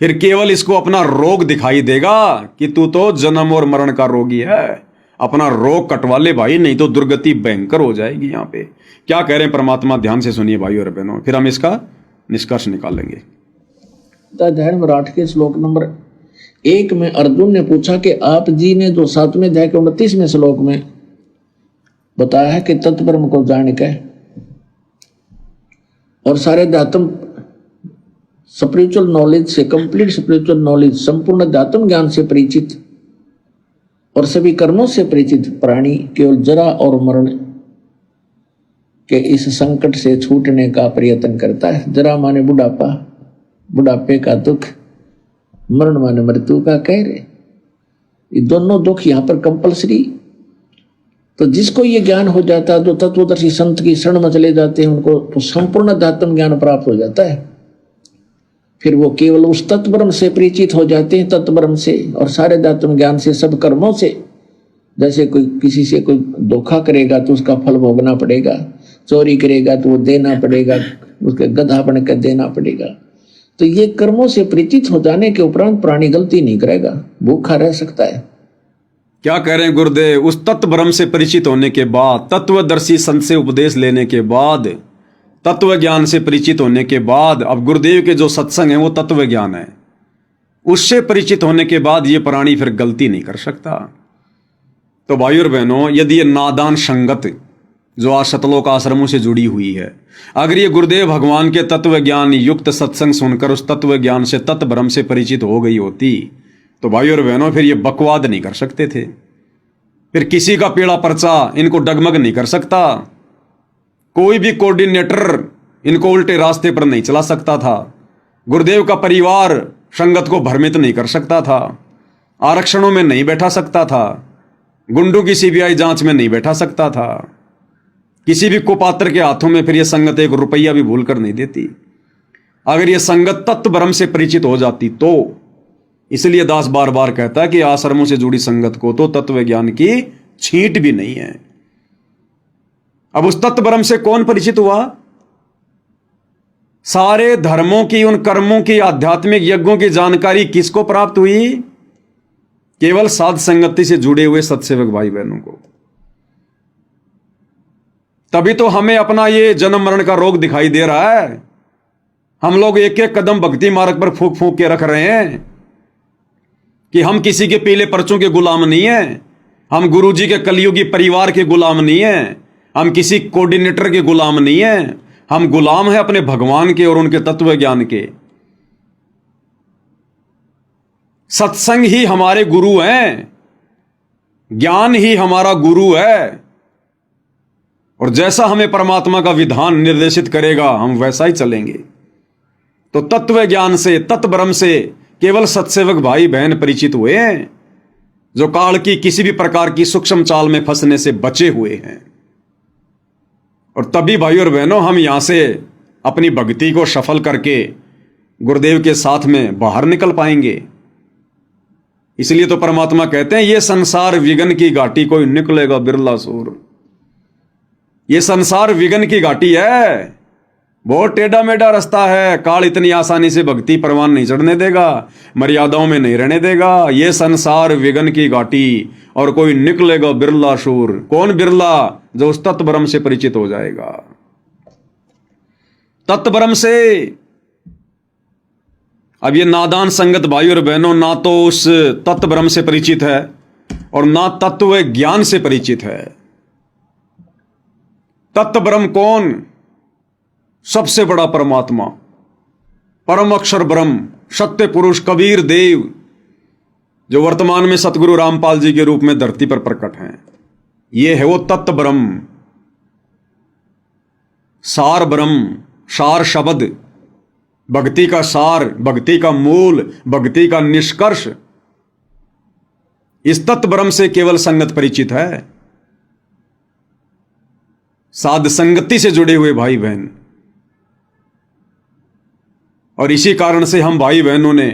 फिर केवल इसको अपना रोग दिखाई देगा कि तू तो जन्म और मरण का रोगी है, अपना रोग कटवा ले भाई, नहीं तो दुर्गति भयंकर हो जाएगी। यहां पे क्या कह रहे हैं परमात्मा, ध्यान से सुनिए भाई और बहनों, फिर हम इसका निष्कर्ष निकालेंगे। अध्याय नंबर 8 के श्लोक नंबर 1 में अर्जुन ने पूछा कि आप जी ने जो 7वें अध्याय के 29वें श्लोक में बताया है कि तत्ब्रह्म को जान के और सारे अध्यात्म स्पिरिचुअल नॉलेज से, कंप्लीट स्पिरिचुअल नॉलेज, संपूर्ण अध्यात्म ज्ञान से परिचित और सभी कर्मों से परिचित प्राणी केवल जरा और मरण के इस संकट से छूटने का प्रयत्न करता है। जरा माने बुढ़ापा, बुढ़ापे का दुख, मरण माने मृत्यु का कहर। ये दोनों दुख यहाँ पर कंपलसरी। तो जिसको ये ज्ञान हो जाता है, जो तत्वदर्शी संत की शरण में चले जाते हैं, उनको तो संपूर्ण अध्यात्म ज्ञान प्राप्त हो जाता है। फिर वो केवल उस तत्ब्रह्म से परिचित हो जाते हैं, तत्ब्रह्म से और सारे अध्यात्म ज्ञान से, सब कर्मों से। जैसे कोई किसी से कोई धोखा करेगा तो उसका फल भोगना पड़ेगा, चोरी करेगा तो वो देना पड़ेगा, उसके गधा बन कर देना पड़ेगा। तो ये कर्मों से परिचित हो जाने के उपरांत प्राणी गलती नहीं करेगा, भूखा रह सकता है। क्या कह रहे हैं गुरुदेव, उस तत्व ब्रह्म से परिचित होने के बाद, तत्वदर्शी संत से उपदेश लेने के बाद, तत्व ज्ञान से परिचित होने के बाद, अब गुरुदेव के जो सत्संग है वो तत्व ज्ञान है, उससे परिचित होने के बाद ये प्राणी फिर गलती नहीं कर सकता। तो भाई और बहनों, यदि ये नादान संगत जो आज सतलोक आश्रमों से जुड़ी हुई है, अगर ये गुरुदेव भगवान के तत्व ज्ञान युक्त सत्संग सुनकर उस तत्व ज्ञान से, तत्व ब्रह्म से परिचित हो गई होती, तो भाई और बहनों फिर ये बकवाद नहीं कर सकते थे। फिर किसी का पीड़ा पर्चा इनको डगमग नहीं कर सकता, कोई भी कोऑर्डिनेटर इनको उल्टे रास्ते पर नहीं चला सकता था, गुरुदेव का परिवार संगत को भ्रमित नहीं कर सकता था, आरक्षणों में नहीं बैठा सकता था, गुंडों की सीबीआई जांच में नहीं बैठा सकता था, किसी भी कुपात्र के हाथों में फिर यह संगत 1 रुपया भी भूल कर नहीं देती, अगर यह संगत तत्व ब्रह्म से परिचित हो जाती तो। इसलिए दास बार बार कहता है कि आश्रमों से जुड़ी संगत को तो तत्व ज्ञान की छींट भी नहीं है। अब उस तत्व ब्रह्म से कौन परिचित हुआ? सारे धर्मों की, उन कर्मों की, आध्यात्मिक यज्ञों की जानकारी किसको प्राप्त हुई? केवल साध संगति से जुड़े हुए सत्सेवक भाई बहनों को। तभी तो हमें अपना ये जन्म मरण का रोग दिखाई दे रहा है। हम लोग एक एक कदम भक्ति मार्ग पर फूंक फूंक के रख रहे हैं कि हम किसी के पीले पर्चों के गुलाम नहीं हैं, हम गुरुजी के कलयुगी परिवार के गुलाम नहीं हैं, हम किसी कोऑर्डिनेटर के गुलाम नहीं हैं, हम गुलाम हैं अपने भगवान के और उनके तत्व ज्ञान के। सत्संग ही हमारे गुरु हैं, ज्ञान ही हमारा गुरु है, और जैसा हमें परमात्मा का विधान निर्देशित करेगा हम वैसा ही चलेंगे। तो तत्व ज्ञान से, तत्व ब्रह्म से केवल सत्सेवक भाई बहन परिचित हुए हैं, जो काल की किसी भी प्रकार की सूक्ष्म चाल में फंसने से बचे हुए हैं। और तभी भाई और बहनों हम यहां से अपनी भक्ति को सफल करके गुरुदेव के साथ में बाहर निकल पाएंगे। इसलिए तो परमात्मा कहते हैं, ये संसार विघ्न की घाटी कोई निकलेगा बिरला सूर। ये संसार विघ्न की घाटी है, बहुत टेढ़ा मेढ़ा रास्ता है, काल इतनी आसानी से भक्ति परवान नहीं चढ़ने देगा, मर्यादाओं में नहीं रहने देगा। ये संसार विघ्न की घाटी और कोई निकलेगा बिरला शूर। कौन बिरला? जो उस तत्व ब्रह्म से परिचित हो जाएगा। तत्व ब्रह्म से अब ये नादान संगत भाई और बहनों ना तो उस तत्व ब्रह्म से परिचित है और ना तत्व ज्ञान से परिचित है। तत्व ब्रह्म कौन? सबसे बड़ा परमात्मा, परम अक्षर ब्रह्म, सत्य पुरुष कबीर देव, जो वर्तमान में सतगुरु रामपाल जी के रूप में धरती पर प्रकट हैं। ये है वो तत्व ब्रह्म, सार ब्रह्म, सार शब्द, भक्ति का सार, भक्ति का मूल, भक्ति का निष्कर्ष। इस तत्व ब्रह्म से केवल संगत परिचित है, साध संगति से जुड़े हुए भाई बहन। और इसी कारण से हम भाई बहनों ने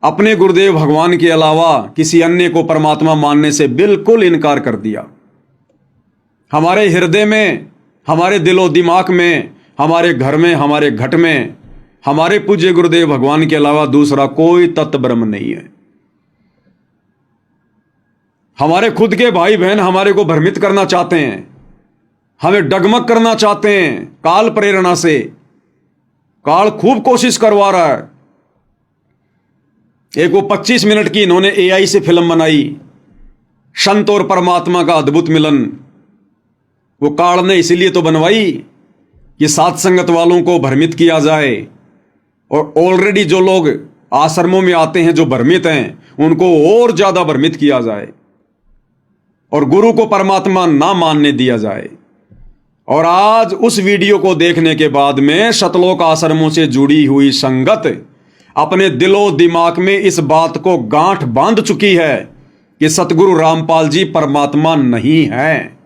अपने गुरुदेव भगवान के अलावा किसी अन्य को परमात्मा मानने से बिल्कुल इनकार कर दिया। हमारे हृदय में, हमारे दिलो दिमाग में, हमारे घर में, हमारे घट में हमारे पूज्य गुरुदेव भगवान के अलावा दूसरा कोई तत्व ब्रह्म नहीं है। हमारे खुद के भाई बहन हमारे को भ्रमित करना चाहते हैं, हमें डगमग करना चाहते हैं काल प्रेरणा से। काल खूब कोशिश करवा रहा है। एक वो 25 मिनट की इन्होंने AI से फिल्म बनाई, संत और परमात्मा का अद्भुत मिलन। वो काल ने इसीलिए तो बनवाई कि साथ संगत वालों को भ्रमित किया जाए, और ऑलरेडी जो लोग आश्रमों में आते हैं जो भ्रमित हैं उनको और ज्यादा भ्रमित किया जाए और गुरु को परमात्मा ना मानने दिया जाए। और आज उस वीडियो को देखने के बाद में शतलोक आश्रमों से जुड़ी हुई संगत अपने दिलो दिमाग में इस बात को गांठ बांध चुकी है कि सतगुरु रामपाल जी परमात्मा नहीं है।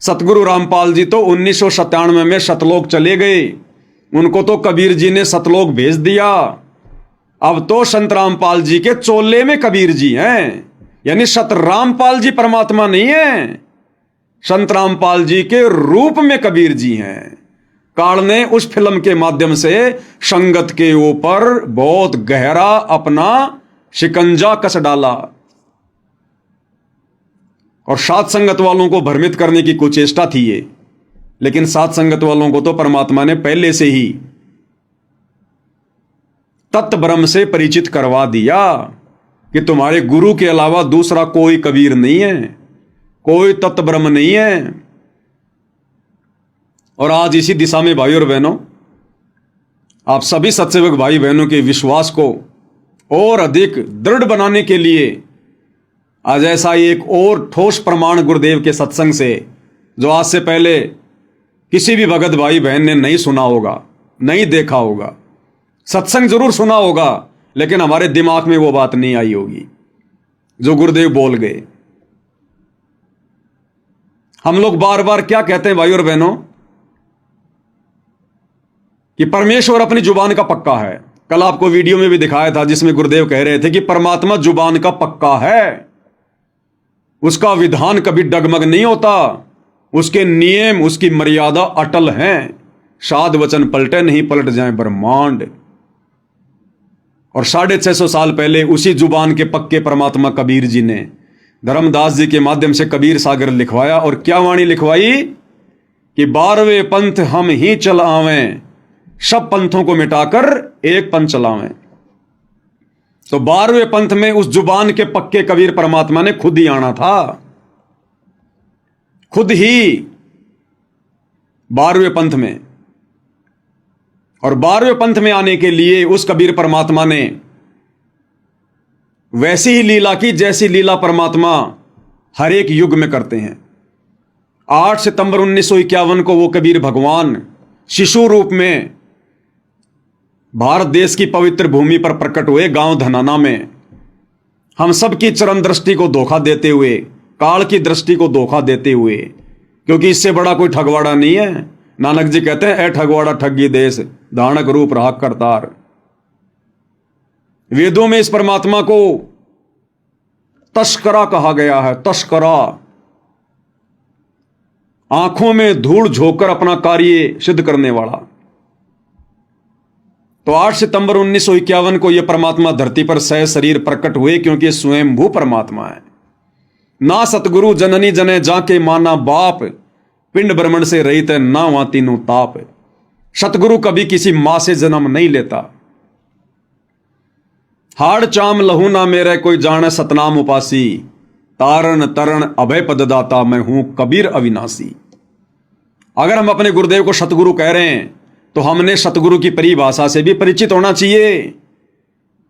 सतगुरु रामपाल जी तो 1997 में सतलोक चले गए, उनको तो कबीर जी ने सतलोक भेज दिया। अब तो संत रामपाल जी के चोले में कबीर जी हैं, यानी सत रामपाल जी परमात्मा नहीं है, संत रामपाल जी के रूप में कबीर जी हैं। काल ने उस फिल्म के माध्यम से संगत के ऊपर बहुत गहरा अपना शिकंजा कस डाला और साथ संगत वालों को भ्रमित करने की कुचेष्टा थी ये। लेकिन साथ संगत वालों को तो परमात्मा ने पहले से ही तत्व ब्रह्म से परिचित करवा दिया कि तुम्हारे गुरु के अलावा दूसरा कोई कबीर नहीं है, कोई तत्व ब्रह्म नहीं है। और आज इसी दिशा में भाई और बहनों, आप सभी सत्सेवक भाई बहनों के विश्वास को और अधिक दृढ़ बनाने के लिए आज ऐसा ही एक और ठोस प्रमाण गुरुदेव के सत्संग से, जो आज से पहले किसी भी भगत भाई बहन ने नहीं सुना होगा, नहीं देखा होगा, सत्संग जरूर सुना होगा लेकिन हमारे दिमाग में वो बात नहीं आई होगी जो गुरुदेव बोल गए। हम लोग बार बार क्या कहते हैं भाई और बहनों कि परमेश्वर अपनी जुबान का पक्का है। कल आपको वीडियो में भी दिखाया था जिसमें गुरुदेव कह रहे थे कि परमात्मा जुबान का पक्का है, उसका विधान कभी डगमग नहीं होता, उसके नियम, उसकी मर्यादा अटल हैं। साध वचन पलटे नहीं, पलट जाए ब्रह्मांड। और 650 साल पहले उसी जुबान के पक्के परमात्मा कबीर जी ने धर्मदास जी के माध्यम से कबीर सागर लिखवाया। और क्या वाणी लिखवाई कि 12वें पंथ हम ही चल आवें, सब पंथों को मिटाकर एक पंथ चलावें। तो 12वें पंथ में उस जुबान के पक्के कबीर परमात्मा ने खुद ही आना था, खुद ही 12वें पंथ में। और 12वें पंथ में आने के लिए उस कबीर परमात्मा ने वैसी ही लीला की जैसी लीला परमात्मा हर एक युग में करते हैं। 8 सितंबर 1951 को वो कबीर भगवान शिशु रूप में भारत देश की पवित्र भूमि पर प्रकट हुए, गांव धनाना में। हम सब की चरम दृष्टि को धोखा देते हुए, काल की दृष्टि को धोखा देते हुए, क्योंकि इससे बड़ा कोई ठगवाड़ा नहीं है। नानक जी कहते हैं, ए ठगवाड़ा ठगी देश, दानक रूप राग करतार। वेदों में इस परमात्मा को तस्करा कहा गया है, तस्करा। आंखों में धूल झोंककर अपना कार्य सिद्ध करने वाला। तो 8 सितंबर 1951 को यह परमात्मा धरती पर सह शरीर प्रकट हुए, क्योंकि स्वयंभू परमात्मा है। ना सतगुरु जननी जने जाके माना बाप, पिंड ब्रह्मण से रहित है ना वहां तीनों ताप। सतगुरु कभी किसी मां से जन्म नहीं लेता। हाड़ चाम लहू ना मेरे कोई जाने सतनाम उपासी, तारण तरण अभय पददाता मैं हूं कबीर अविनाशी। अगर हम अपने गुरुदेव को सतगुरु कह रहे हैं तो हमने सतगुरु की परिभाषा से भी परिचित होना चाहिए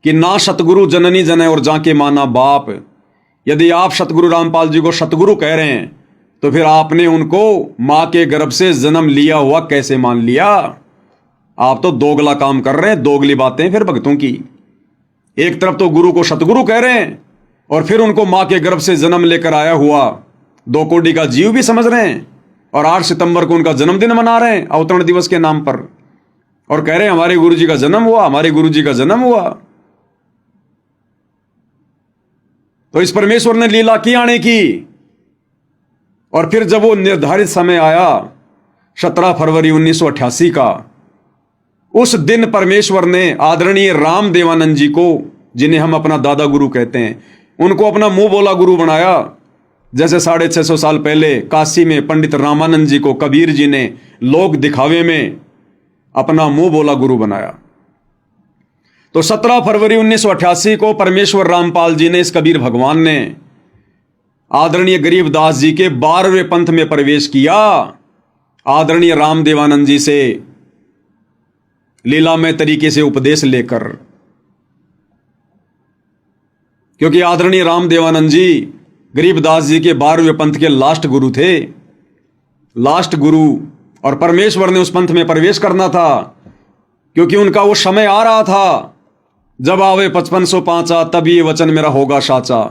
कि ना सतगुरु जननी जने और जाके माना बाप। यदि आप सतगुरु रामपाल जी को सतगुरु कह रहे हैं तो फिर आपने उनको मां के गर्भ से जन्म लिया हुआ कैसे मान लिया? आप तो दोगला काम कर रहे हैं, दोगली बातें फिर भक्तों की। एक तरफ तो गुरु को सतगुरु कह रहे हैं और फिर उनको मां के गर्भ से जन्म लेकर आया हुआ 2 कोटि का जीव भी समझ रहे हैं और 8 सितंबर को उनका जन्मदिन मना रहे हैं अवतरण दिवस के नाम पर, और कह रहे हैं हमारे गुरु जी का जन्म हुआ, हमारे गुरु जी का जन्म हुआ। तो इस परमेश्वर ने लीला की आने की। और फिर जब वो निर्धारित समय आया 17 फरवरी 1988 का, उस दिन परमेश्वर ने आदरणीय राम देवानंद जी को, जिन्हें हम अपना दादा गुरु कहते हैं, उनको अपना मुंह बोला गुरु बनाया। जैसे 650 साल पहले काशी में पंडित रामानंद जी को कबीर जी ने लोक दिखावे में अपना मुंह बोला गुरु बनाया। तो 17 फरवरी 1988 को परमेश्वर रामपाल जी ने, इस कबीर भगवान ने, आदरणीय गरीबदास जी के 12वें पंथ में प्रवेश किया। आदरणीय राम देवानंद जी से लीलामय तरीके से उपदेश लेकर, क्योंकि आदरणीय राम देवानंद जी गरीबदास जी के 12वें पंथ के लास्ट गुरु थे, लास्ट गुरु। और परमेश्वर ने उस पंथ में प्रवेश करना था क्योंकि उनका वो समय आ रहा था, जब आवे 5505 तब ये वचन मेरा होगा साचा।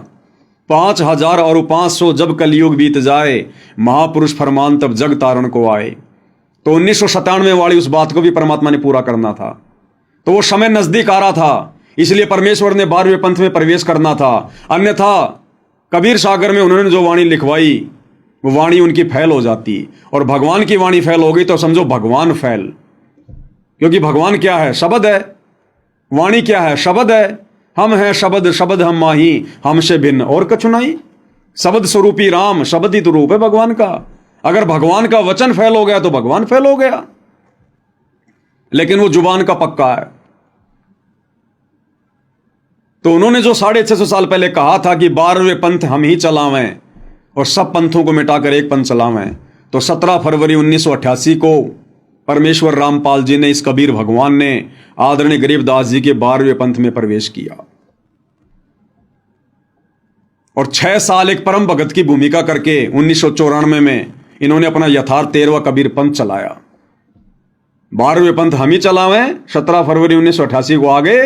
5000 और 500 जब कलयुग बीत जाए, महापुरुष फरमान तब जग तारण को आए। तो 1997 वाली उस बात को भी परमात्मा ने पूरा करना था। तो वो समय नजदीक आ रहा था, इसलिए परमेश्वर ने 12वें पंथ में प्रवेश करना था। अन्यथा कबीर सागर में उन्होंने जो वाणी लिखवाई, वो वाणी उनकी फैल हो जाती, और भगवान की वाणी फैल हो गई तो समझो भगवान फैल। क्योंकि भगवान क्या है? शब्द है। वाणी क्या है? शब्द है। हम हैं शब्द, शब्द हम माही, हमसे भिन्न और कछु नहीं। शब्द स्वरूपी राम, शब्द ही तो रूप है भगवान का। अगर भगवान का वचन फैल हो गया तो भगवान फैल हो गया, लेकिन वो जुबान का पक्का है। तो उन्होंने जो 650 साल पहले कहा था कि 12वें पंथ हम ही चलावें और सब पंथों को मिटाकर एक पंथ चलावें, तो 17 फरवरी 1988 को परमेश्वर रामपाल जी ने, इस कबीर भगवान ने, आदरणीय गरीबदास जी के 12वें पंथ में प्रवेश किया। और 6 साल एक परम भगत की भूमिका करके 1994 में इन्होंने अपना यथार्थ 13वां कबीर पंथ चलाया। 12वें पंथ हम ही चलावें, 17 फरवरी 1988 को आगे,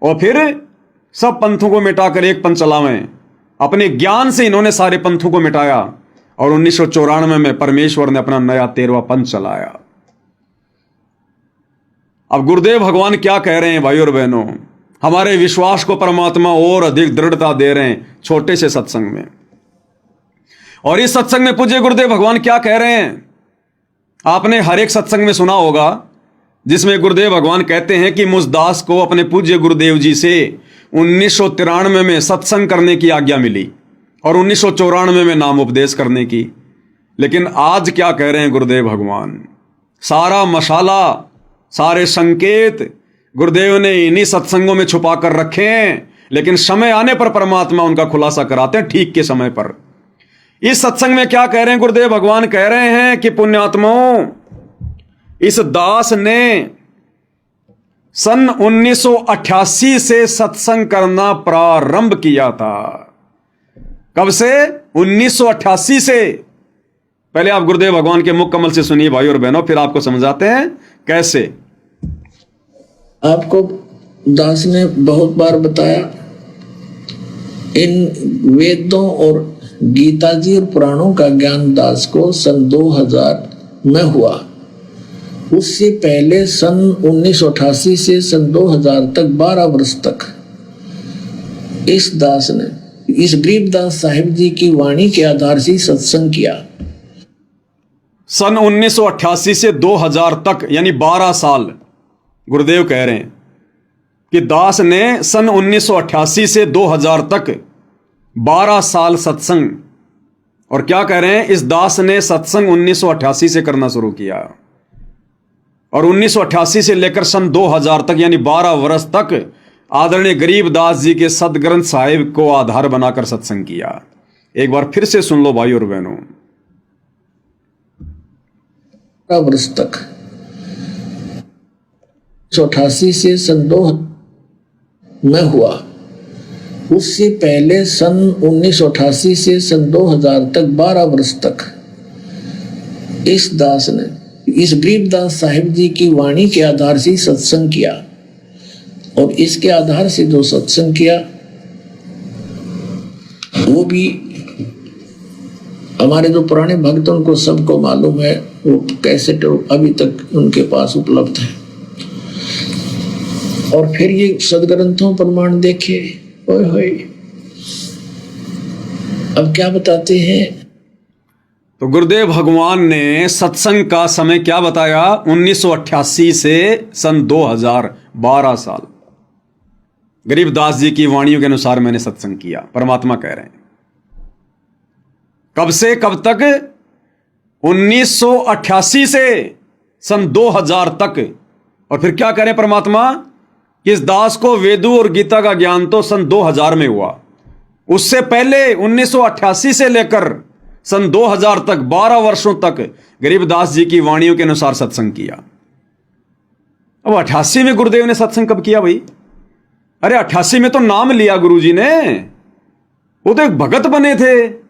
और फिर सब पंथों को मिटाकर एक पंथ चलावें। अपने ज्ञान से इन्होंने सारे पंथों को मिटाया और 1994 में परमेश्वर ने अपना नया 13वां पंथ चलाया। अब गुरुदेव भगवान क्या कह रहे हैं भाई और बहनों? हमारे विश्वास को परमात्मा और अधिक दृढ़ता दे रहे हैं छोटे से सत्संग में। और इस सत्संग में पूज्य गुरुदेव भगवान क्या कह रहे हैं? आपने हर एक सत्संग में सुना होगा जिसमें गुरुदेव भगवान कहते हैं कि मुझ दास को अपने पूज्य गुरुदेव जी से 1993 में सत्संग करने की आज्ञा मिली और 1994 में नाम उपदेश करने की। लेकिन आज क्या कह रहे हैं गुरुदेव भगवान? सारा मसाला, सारे संकेत गुरुदेव ने इन्हीं सत्संगों में छुपा कर रखे हैं, लेकिन समय आने पर परमात्मा उनका खुलासा कराते हैं ठीक के समय पर। इस सत्संग में क्या कह रहे हैं गुरुदेव भगवान? कह रहे हैं कि पुण्यात्माओं, इस दास ने सन 1988 से सत्संग करना प्रारंभ किया था। कब से? 1988 से। पहले आप गुरुदेव भगवान के मुख कमल से सुनिए भाई और बहनों, फिर आपको समझाते हैं कैसे। आपको दास ने बहुत बार बताया, इन वेदों और गीता जी और पुराणों का ज्ञान दास को सन 2000 में हुआ। उससे पहले सन 1988 से सन 2000 तक 12 वर्ष तक इस दास ने इस गरीबदास साहिब जी की वाणी के आधार से सत्संग किया। सन 1988 से 2000 तक यानी 12 साल गुरुदेव कह रहे हैं कि दास ने सन 1988 से 2000 तक 12 साल सत्संग। और क्या कह रहे हैं? इस दास ने सत्संग 1988 से करना शुरू किया और 1988 से लेकर सन 2000 तक यानी 12 वर्ष तक आदरणीय गरीबदास जी के सदग्रंथ साहिब को आधार बनाकर सत्संग किया। एक बार फिर से सुन लो भाई और बहनों। वर्ष तक 1988 से सन 2000 में हुआ, उससे पहले सन 1988 से सन 2000 तक 12 वर्ष तक इस दास ने इस गरीबदास साहिब जी की वाणी के आधार से सत्संग किया, और इसके आधार से जो सत्संग किया वो भी हमारे जो पुराने भक्त उनको सबको मालूम है, वो कैसेट अभी तक उनके पास उपलब्ध है। और फिर ये सदग्रंथों प्रमाण देखे, ओए होए, अब क्या बताते हैं। तो गुरुदेव भगवान ने सत्संग का समय क्या बताया? 1988 से सन 2000, 12 साल गरीबदास जी की वाणियों के अनुसार मैंने सत्संग किया। परमात्मा कह रहे हैं कब से कब तक? 1988 से सन 2000 तक। और फिर क्या करें परमात्मा कि इस दास को वेदों और गीता का ज्ञान तो सन 2000 में हुआ, उससे पहले 1988 से लेकर सन 2000 तक 12 वर्षों तक गरीबदास जी की वाणियों के अनुसार सत्संग किया। अब 88 में गुरुदेव ने सत्संग कब किया भाई? अरे 88 में तो नाम लिया गुरुजी ने, वो तो एक भगत बने थे,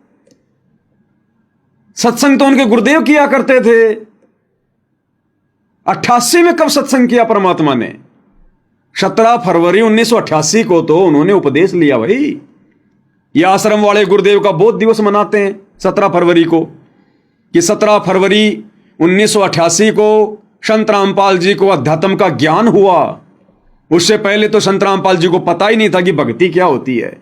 सत्संग तो उनके गुरुदेव किया करते थे। 88 में कब सत्संग किया परमात्मा ने? 17 फरवरी 1988 को तो उन्होंने उपदेश लिया भाई। ये आश्रम वाले गुरुदेव का बोध दिवस मनाते हैं 17 फरवरी को, कि 17 फरवरी 1988 को संत रामपाल जी को अध्यात्म का ज्ञान हुआ। उससे पहले तो संत रामपाल जी को पता ही नहीं था कि भक्ति क्या होती है।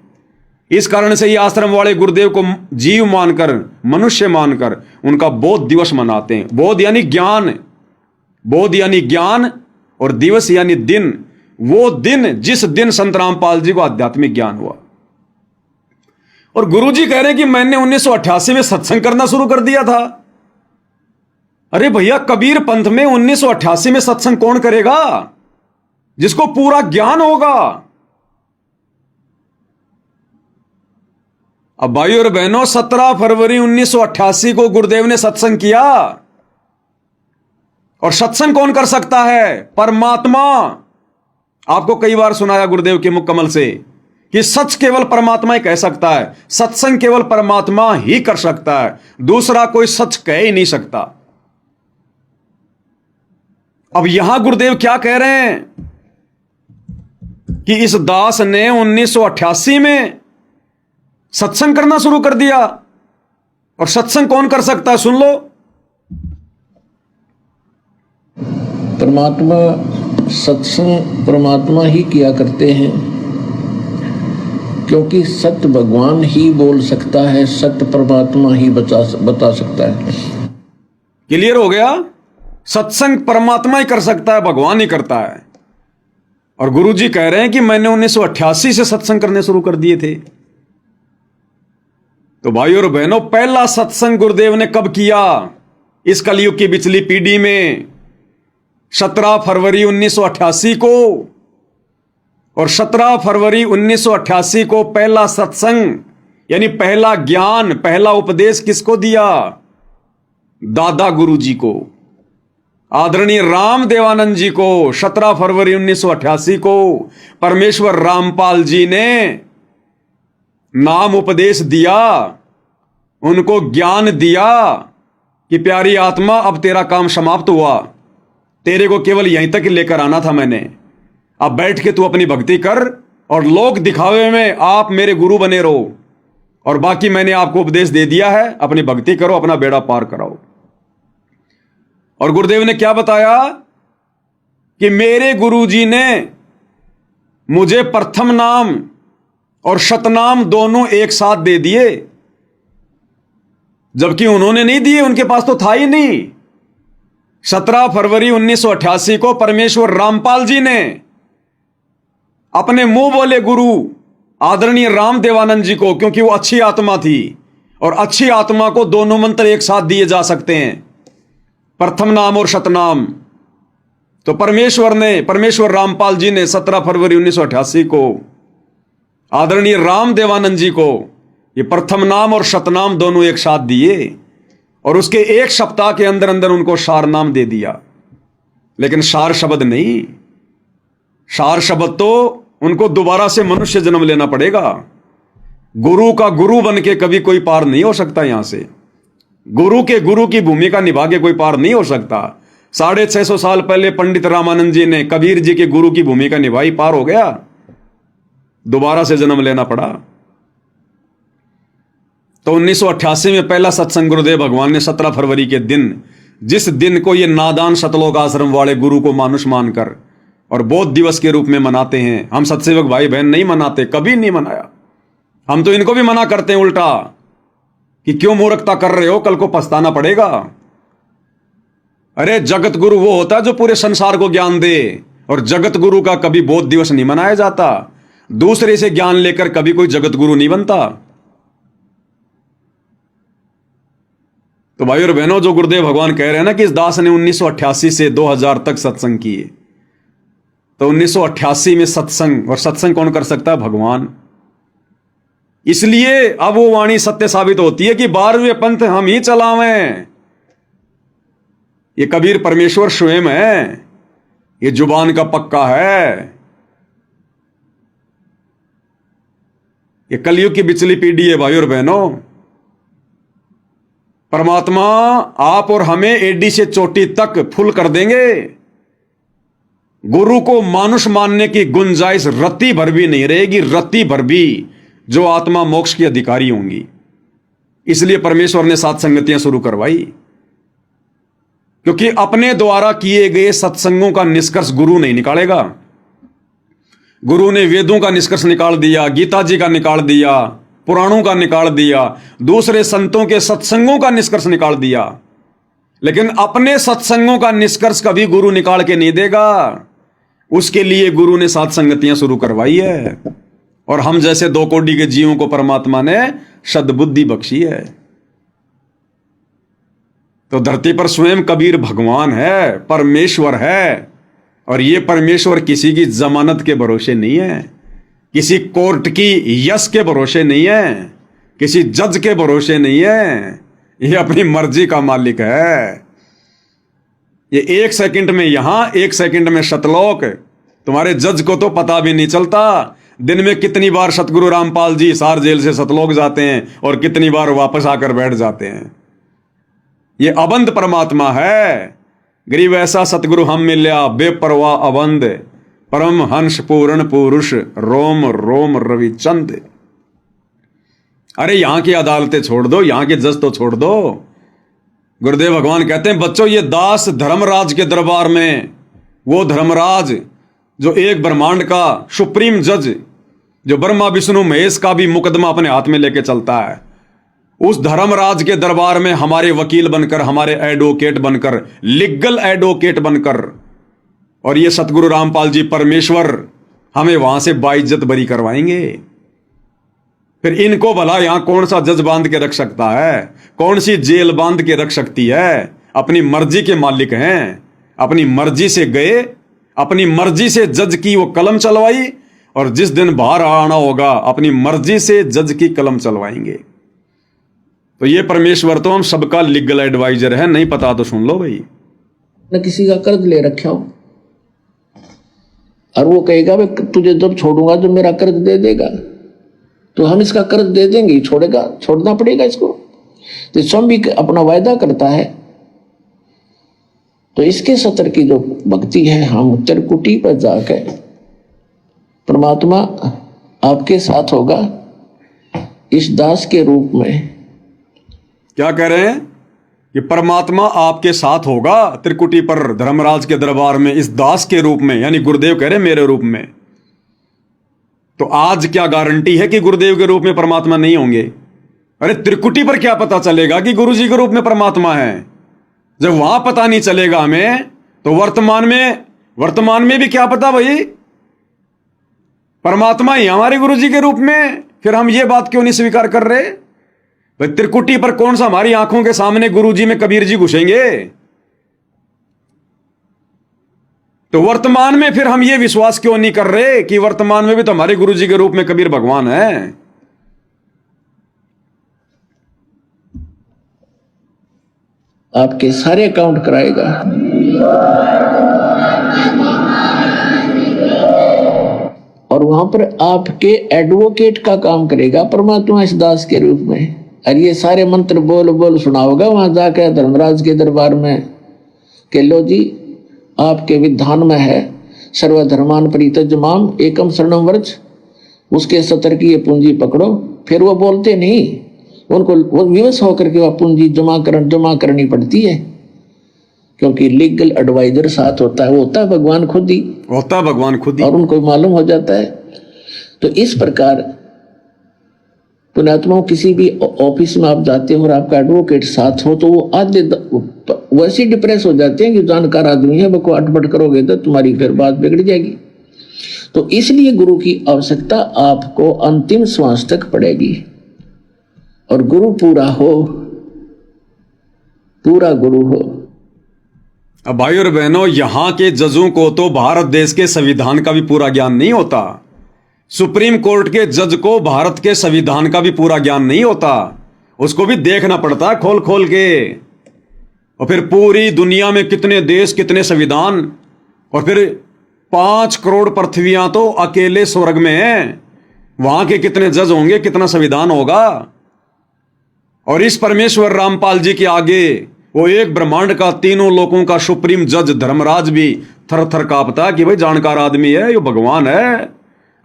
इस कारण से ये आश्रम वाले गुरुदेव को जीव मानकर, मनुष्य मानकर उनका बोध दिवस मनाते हैं। बोध यानी ज्ञान, बोध यानी ज्ञान, और दिवस यानी दिन, वो दिन जिस दिन संत रामपाल जी को आध्यात्मिक ज्ञान हुआ। और गुरुजी कह रहे हैं कि मैंने 1988 में सत्संग करना शुरू कर दिया था। अरे भैया, कबीर पंथ में 1988 में सत्संग कौन करेगा? जिसको पूरा ज्ञान होगा। अब भाई और बहनों, 17 फरवरी 1988 को गुरुदेव ने सत्संग किया, और सत्संग कौन कर सकता है? परमात्मा। आपको कई बार सुनाया गुरुदेव के मुख कमल से कि सच केवल परमात्मा ही कह सकता है, सत्संग केवल परमात्मा ही कर सकता है, दूसरा कोई सच कह ही नहीं सकता। अब यहां गुरुदेव क्या कह रहे हैं कि इस दास ने 1988 में सत्संग करना शुरू कर दिया, और सत्संग कौन कर सकता है? सुन लो। परमात्मा, सत्संग परमात्मा ही किया करते हैं, क्योंकि सत्य भगवान ही बोल सकता है, सत्य परमात्मा ही बता सकता है। क्लियर हो गया? सत्संग परमात्मा ही कर सकता है, भगवान ही करता है। और गुरुजी कह रहे हैं कि मैंने 1988 से सत्संग करने शुरू कर दिए थे। तो भाई और बहनों, पहला सत्संग गुरुदेव ने कब किया? इस कलयुग की बिचली पीढ़ी में 17 फरवरी 1988 को। और 17 फरवरी 1988 को पहला सत्संग यानी पहला ज्ञान, पहला उपदेश किसको दिया? दादा गुरुजी को, आदरणीय राम देवानंद जी को। 17 फरवरी 1988 को परमेश्वर रामपाल जी ने नाम उपदेश दिया, उनको ज्ञान दिया कि प्यारी आत्मा, अब तेरा काम समाप्त हुआ, तेरे को केवल यहीं तक लेकर आना था मैंने। अब बैठ के तू अपनी भक्ति कर, और लोक दिखावे में आप मेरे गुरु बने रहो, और बाकी मैंने आपको उपदेश दे दिया है, अपनी भक्ति करो, अपना बेड़ा पार कराओ। और गुरुदेव ने क्या बताया कि मेरे गुरुजी ने मुझे प्रथम नाम और शतनाम दोनों एक साथ दे दिए, जबकि उन्होंने नहीं दिए, उनके पास तो था ही नहीं। 17 फरवरी 1988 को परमेश्वर रामपाल जी ने अपने मुंह बोले गुरु आदरणीय राम देवानंद जी को, क्योंकि वो अच्छी आत्मा थी, और अच्छी आत्मा को दोनों मंत्र एक साथ दिए जा सकते हैं, प्रथम नाम और शतनाम। तो परमेश्वर रामपाल जी ने 17 फरवरी 1988 को आदरणीय राम देवानंद जी को ये प्रथम नाम और शतनाम दोनों एक साथ दिए और उसके एक सप्ताह के अंदर अंदर उनको सार नाम दे दिया। लेकिन सार शब्द नहीं, सार शब्द तो उनको दोबारा से मनुष्य जन्म लेना पड़ेगा। गुरु का गुरु बन के कभी कोई पार नहीं हो सकता। यहां से गुरु की भूमिका निभा के कोई पार नहीं हो सकता। 650 साल पहले पंडित रामानंद जी ने कबीर जी के गुरु की भूमिका निभाई, पार हो गया, दोबारा से जन्म लेना पड़ा। तो 1988 में पहला सत्संग गुरुदेव भगवान ने 17 फरवरी के दिन, जिस दिन को ये नादान सतलोक आश्रम वाले गुरु को मानुष मानकर और बौद्ध दिवस के रूप में मनाते हैं, हम सत्सेवक भाई बहन नहीं मनाते, कभी नहीं मनाया। हम तो इनको भी मना करते हैं उल्टा कि क्यों मूर्खता कर रहे हो, कल को पछताना पड़ेगा। अरे जगत गुरु वो होता है जो पूरे संसार को ज्ञान दे, और जगत गुरु का कभी बौद्ध दिवस नहीं मनाया जाता। दूसरे से ज्ञान लेकर कभी कोई जगत गुरु नहीं बनता। तो भाई और बहनों, जो गुरुदेव भगवान कह रहे हैं ना कि इस दास ने 1988 से 2000 तक सत्संग किए, तो 1988 में सत्संग, और सत्संग कौन कर सकता है? भगवान। इसलिए अब वो वाणी सत्य साबित होती है कि 12वें पंथ हम ही चलावें। ये कबीर परमेश्वर स्वयं है, ये जुबान का पक्का है। ये कलयुग की बिचली पीढ़ी है भाई और बहनों। परमात्मा आप और हमें एडी से चोटी तक फुल कर देंगे। गुरु को मानुष मानने की गुंजाइश रत्ती भर भी नहीं रहेगी, रत्ती भर भी, जो आत्मा मोक्ष की अधिकारी होंगी। इसलिए परमेश्वर ने सात संगतियां शुरू करवाई, क्योंकि अपने द्वारा किए गए सत्संगों का निष्कर्ष गुरु नहीं निकालेगा। गुरु ने वेदों का निष्कर्ष निकाल दिया, गीता जी का निकाल दिया, पुराणों का निकाल दिया, दूसरे संतों के सत्संगों का निष्कर्ष निकाल दिया, लेकिन अपने सत्संगों का निष्कर्ष कभी गुरु निकाल के नहीं देगा। उसके लिए गुरु ने सात संगतियां शुरू करवाई है, और हम जैसे 2 कोटि के जीवों को परमात्मा ने सद्बुद्धि बख्शी है। तो धरती पर स्वयं कबीर भगवान है, परमेश्वर है, और ये परमेश्वर किसी की जमानत के भरोसे नहीं है, किसी कोर्ट की यश के भरोसे नहीं है, किसी जज के भरोसे नहीं है। ये अपनी मर्जी का मालिक है। ये 1 सेकंड में यहां, 1 सेकंड में सतलोक। तुम्हारे जज को तो पता भी नहीं चलता दिन में कितनी बार सतगुरु रामपाल जी हिसार जेल से सतलोक जाते हैं और कितनी बार वापस आकर बैठ जाते हैं। ये अबंध परमात्मा है। गरीब ऐसा सतगुरु हम मिल्या, बेपरवाह अबंध, परम हंस पूर्ण पुरुष, रोम रोम रविचंद। अरे यहां की अदालतें छोड़ दो, यहां के जज तो छोड़ दो। गुरुदेव भगवान कहते हैं, बच्चों ये दास धर्मराज के दरबार में, वो धर्मराज जो एक ब्रह्मांड का सुप्रीम जज, जो ब्रह्मा विष्णु महेश का भी मुकदमा अपने हाथ में लेके चलता है, उस धर्मराज के दरबार में हमारे वकील बनकर, हमारे एडवोकेट बनकर, लीगल एडवोकेट बनकर, और ये सतगुरु रामपाल जी परमेश्वर हमें वहां से बाइज्जत बरी करवाएंगे। फिर इनको भला यहां कौन सा जज बांध के रख सकता है? कौन सी जेल बांध के रख सकती है? अपनी मर्जी के मालिक हैं। अपनी मर्जी से गए, अपनी मर्जी से जज की वो कलम चलवाई, और जिस दिन बाहर आना होगा अपनी मर्जी से जज की कलम चलवाएंगे। तो ये परमेश्वर तो हम सबका लीगल एडवाइजर है। नहीं पता तो सुन लो भाई। न किसी का कर्ज ले रखा हो, और वो कहेगा भाई तुझे जब छोड़ूंगा तो मेरा कर्ज दे देगा, तो हम इसका कर्ज दे देंगे, छोड़ेगा, छोड़ना पड़ेगा इसको। तो स्वयं भी अपना वायदा करता है। तो इसके सत्र की जो भक्ति है, हम त्रिकुटी पर जाकर परमात्मा आपके साथ होगा इस दास के रूप में। क्या कह रहे हैं कि परमात्मा आपके साथ होगा त्रिकुटी पर, धर्मराज के दरबार में, इस दास के रूप में, यानी गुरुदेव कह रहे हैं मेरे रूप में। तो आज क्या गारंटी है कि गुरुदेव के रूप में परमात्मा नहीं होंगे? अरे त्रिकुटी पर क्या पता चलेगा कि गुरु जी के रूप में परमात्मा है? जब वहां पता नहीं चलेगा हमें, तो वर्तमान में भी क्या पता भाई? परमात्मा ही हमारे गुरु जी के रूप में। फिर हम ये बात क्यों नहीं स्वीकार कर रहे भाई? त्रिकुटी पर कौन सा हमारी आंखों के सामने गुरु जी में कबीर जी घुसेंगे? तो वर्तमान में फिर हम ये विश्वास क्यों नहीं कर रहे कि वर्तमान में भी तो हमारे गुरु जी के रूप में कबीर भगवान है। आपके सारे अकाउंट कराएगा। और वहां पर आपके एडवोकेट का काम करेगा परमात्मा इस दास के रूप में। और ये सारे मंत्र बोल बोल सुनाओगा वहां जाकर धर्मराज के दरबार में कि लो जी आपके विधान में है सर्वधर्मान परित्यज्यमाम एकम शरणम व्रज, उसके 70 की ये पूंजी पकड़ो। फिर वो बोलते नहीं, उनको वो विवश होकर के वह पूंजी जमा करनी पड़ती है, क्योंकि लीगल एडवाइजर साथ होता है, वो होता है भगवान खुद ही, और उनको मालूम हो जाता है। तो इस प्रकार पुण्यात्माओं किसी भी ऑफिस में आप जाते हो और आपका एडवोकेट साथ हो तो वो आधे वैसे डिप्रेस हो जाते हैं कि जानकार आदमी है, बको अटपट करोगे तो तुम्हारी फिर बात बिगड़ जाएगी। तो इसलिए गुरु की आवश्यकता आपको अंतिम श्वास तक पड़ेगी। और गुरु पूरा गुरु हो। अब भाई और बहनों, यहां के जजों को तो भारत देश के संविधान का भी पूरा ज्ञान नहीं होता। सुप्रीम कोर्ट के जज को भारत के संविधान का भी पूरा ज्ञान नहीं होता, उसको भी देखना पड़ता खोल खोल के। और फिर पूरी दुनिया में कितने देश, कितने संविधान, और फिर 5 करोड़ पृथ्वियां तो अकेले स्वर्ग में हैं, वहां के कितने जज होंगे, कितना संविधान होगा। और इस परमेश्वर रामपाल जी के आगे वो एक ब्रह्मांड का, तीनों लोगों का सुप्रीम जज धर्मराज भी थर थर कांपता कि भाई जानकार आदमी है, ये भगवान है,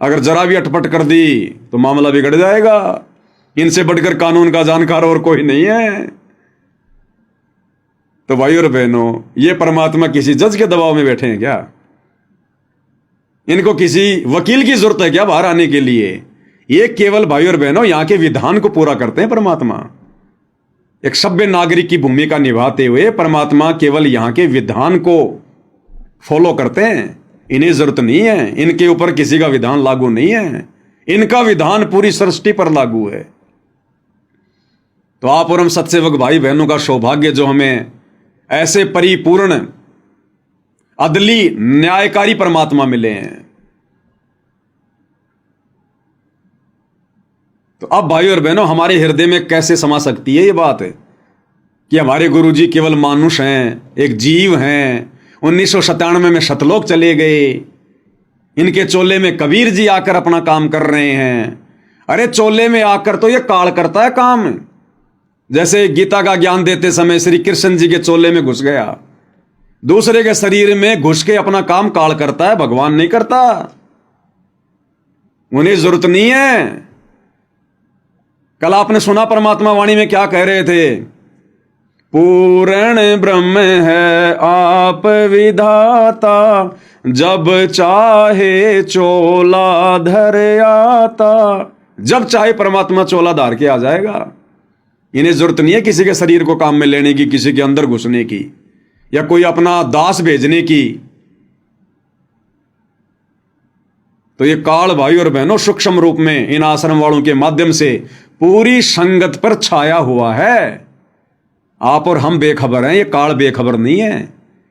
अगर जरा भी अटपट कर दी तो मामला बिगड़ जाएगा, इनसे बढ़कर कानून का जानकार और कोई नहीं है। तो भाई और बहनों, ये परमात्मा किसी जज के दबाव में बैठे हैं क्या? इनको किसी वकील की जरूरत है क्या बाहर आने के लिए? ये केवल भाई और बहनों यहां के विधान को पूरा करते हैं परमात्मा। एक सभ्य नागरिक की भूमिका निभाते हुए परमात्मा केवल यहां के विधान को फॉलो करते हैं। इन्हें जरूरत नहीं है, इनके ऊपर किसी का विधान लागू नहीं है, इनका विधान पूरी सृष्टि पर लागू है। तो आप और हम सत्सेवक भाई बहनों का सौभाग्य जो हमें ऐसे परिपूर्ण अदली न्यायकारी परमात्मा मिले हैं। तो अब भाई और बहनों, हमारे हृदय में कैसे समा सकती है ये बात है कि हमारे गुरुजी केवल मानुष हैं, एक जीव हैं। 1997 में सतलोक चले गए, इनके चोले में कबीर जी आकर अपना काम कर रहे हैं। अरे चोले में आकर तो ये काल करता है काम, जैसे गीता का ज्ञान देते समय श्री कृष्ण जी के चोले में घुस गया, दूसरे के शरीर में घुस के अपना काम काल करता है, भगवान नहीं करता। उन्हें जरूरत नहीं है। कल आपने सुना परमात्मा वाणी में क्या कह रहे थे? पूर्ण ब्रह्म है आप विधाता, जब चाहे चोला धर आता। जब चाहे परमात्मा चोला धार के आ जाएगा। इन्हें जरूरत नहीं है किसी के शरीर को काम में लेने की, किसी के अंदर घुसने की, या कोई अपना दास भेजने की। तो ये काल भाई और बहनों सूक्ष्म रूप में इन आश्रम वालों के माध्यम से पूरी संगत पर छाया हुआ है। आप और हम बेखबर हैं, ये काल बेखबर नहीं है।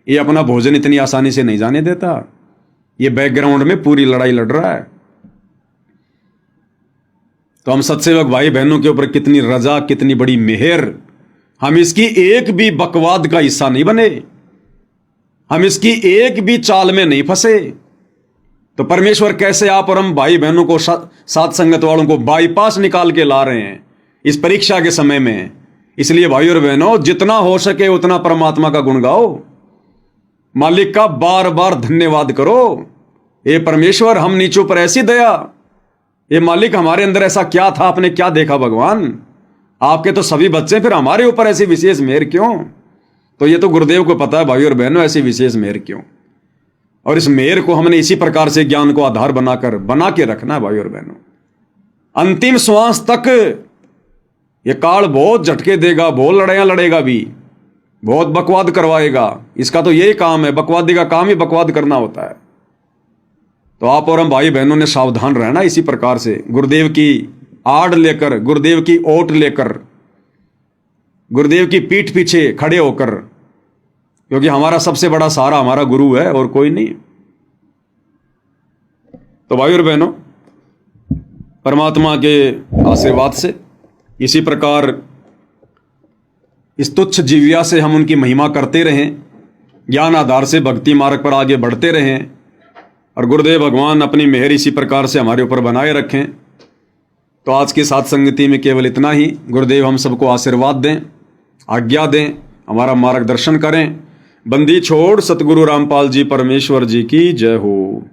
ये अपना भोजन इतनी आसानी से नहीं जाने देता, ये बैकग्राउंड में पूरी लड़ाई लड़ रहा है। तो हम सत्सेवक भाई बहनों के ऊपर कितनी रजा, कितनी बड़ी मेहर, हम इसकी एक भी बकवाद का हिस्सा नहीं बने, हम इसकी एक भी चाल में नहीं फंसे। तो परमेश्वर कैसे आप और हम भाई बहनों को, साथ संगत वालों को बाईपास निकाल के ला रहे हैं इस परीक्षा के समय में। इसलिए भाई और बहनों, जितना हो सके उतना परमात्मा का गुण गाओ, मालिक का बार बार धन्यवाद करो। ये परमेश्वर, हम नीचों पर ऐसी दया, ये मालिक हमारे अंदर ऐसा क्या था, आपने क्या देखा भगवान? आपके तो सभी बच्चे, फिर हमारे ऊपर ऐसी विशेष मेहर क्यों? तो ये तो गुरुदेव को पता है भाई और बहनों, ऐसी विशेष मेहर क्यों। और इस मेहर को हमने इसी प्रकार से ज्ञान को आधार बना के रखना है भाई और बहनों। अंतिम श्वास तक ये काल बहुत झटके देगा, बहुत लड़ाइयां लड़ेगा भी, बहुत बकवाद करवाएगा। इसका तो यही काम है, बकवादी का काम ही बकवाद करना होता है। तो आप और हम भाई बहनों ने सावधान रहना इसी प्रकार से, गुरुदेव की आड़ लेकर, गुरुदेव की ओट लेकर, गुरुदेव की पीठ पीछे खड़े होकर, क्योंकि हमारा सबसे बड़ा सहारा हमारा गुरु है और कोई नहीं। तो भाई और बहनों, परमात्मा के आशीर्वाद से इसी प्रकार इस तुच्छ जीविया से हम उनकी महिमा करते रहें, ज्ञान आधार से भक्ति मार्ग पर आगे बढ़ते रहें और गुरुदेव भगवान अपनी मेहर इसी प्रकार से हमारे ऊपर बनाए रखें। तो आज की साथ संगति में केवल इतना ही। गुरुदेव हम सबको आशीर्वाद दें, आज्ञा दें, हमारा मार्गदर्शन करें। बंदी छोड़ सतगुरु रामपाल जी परमेश्वर जी की जय हो।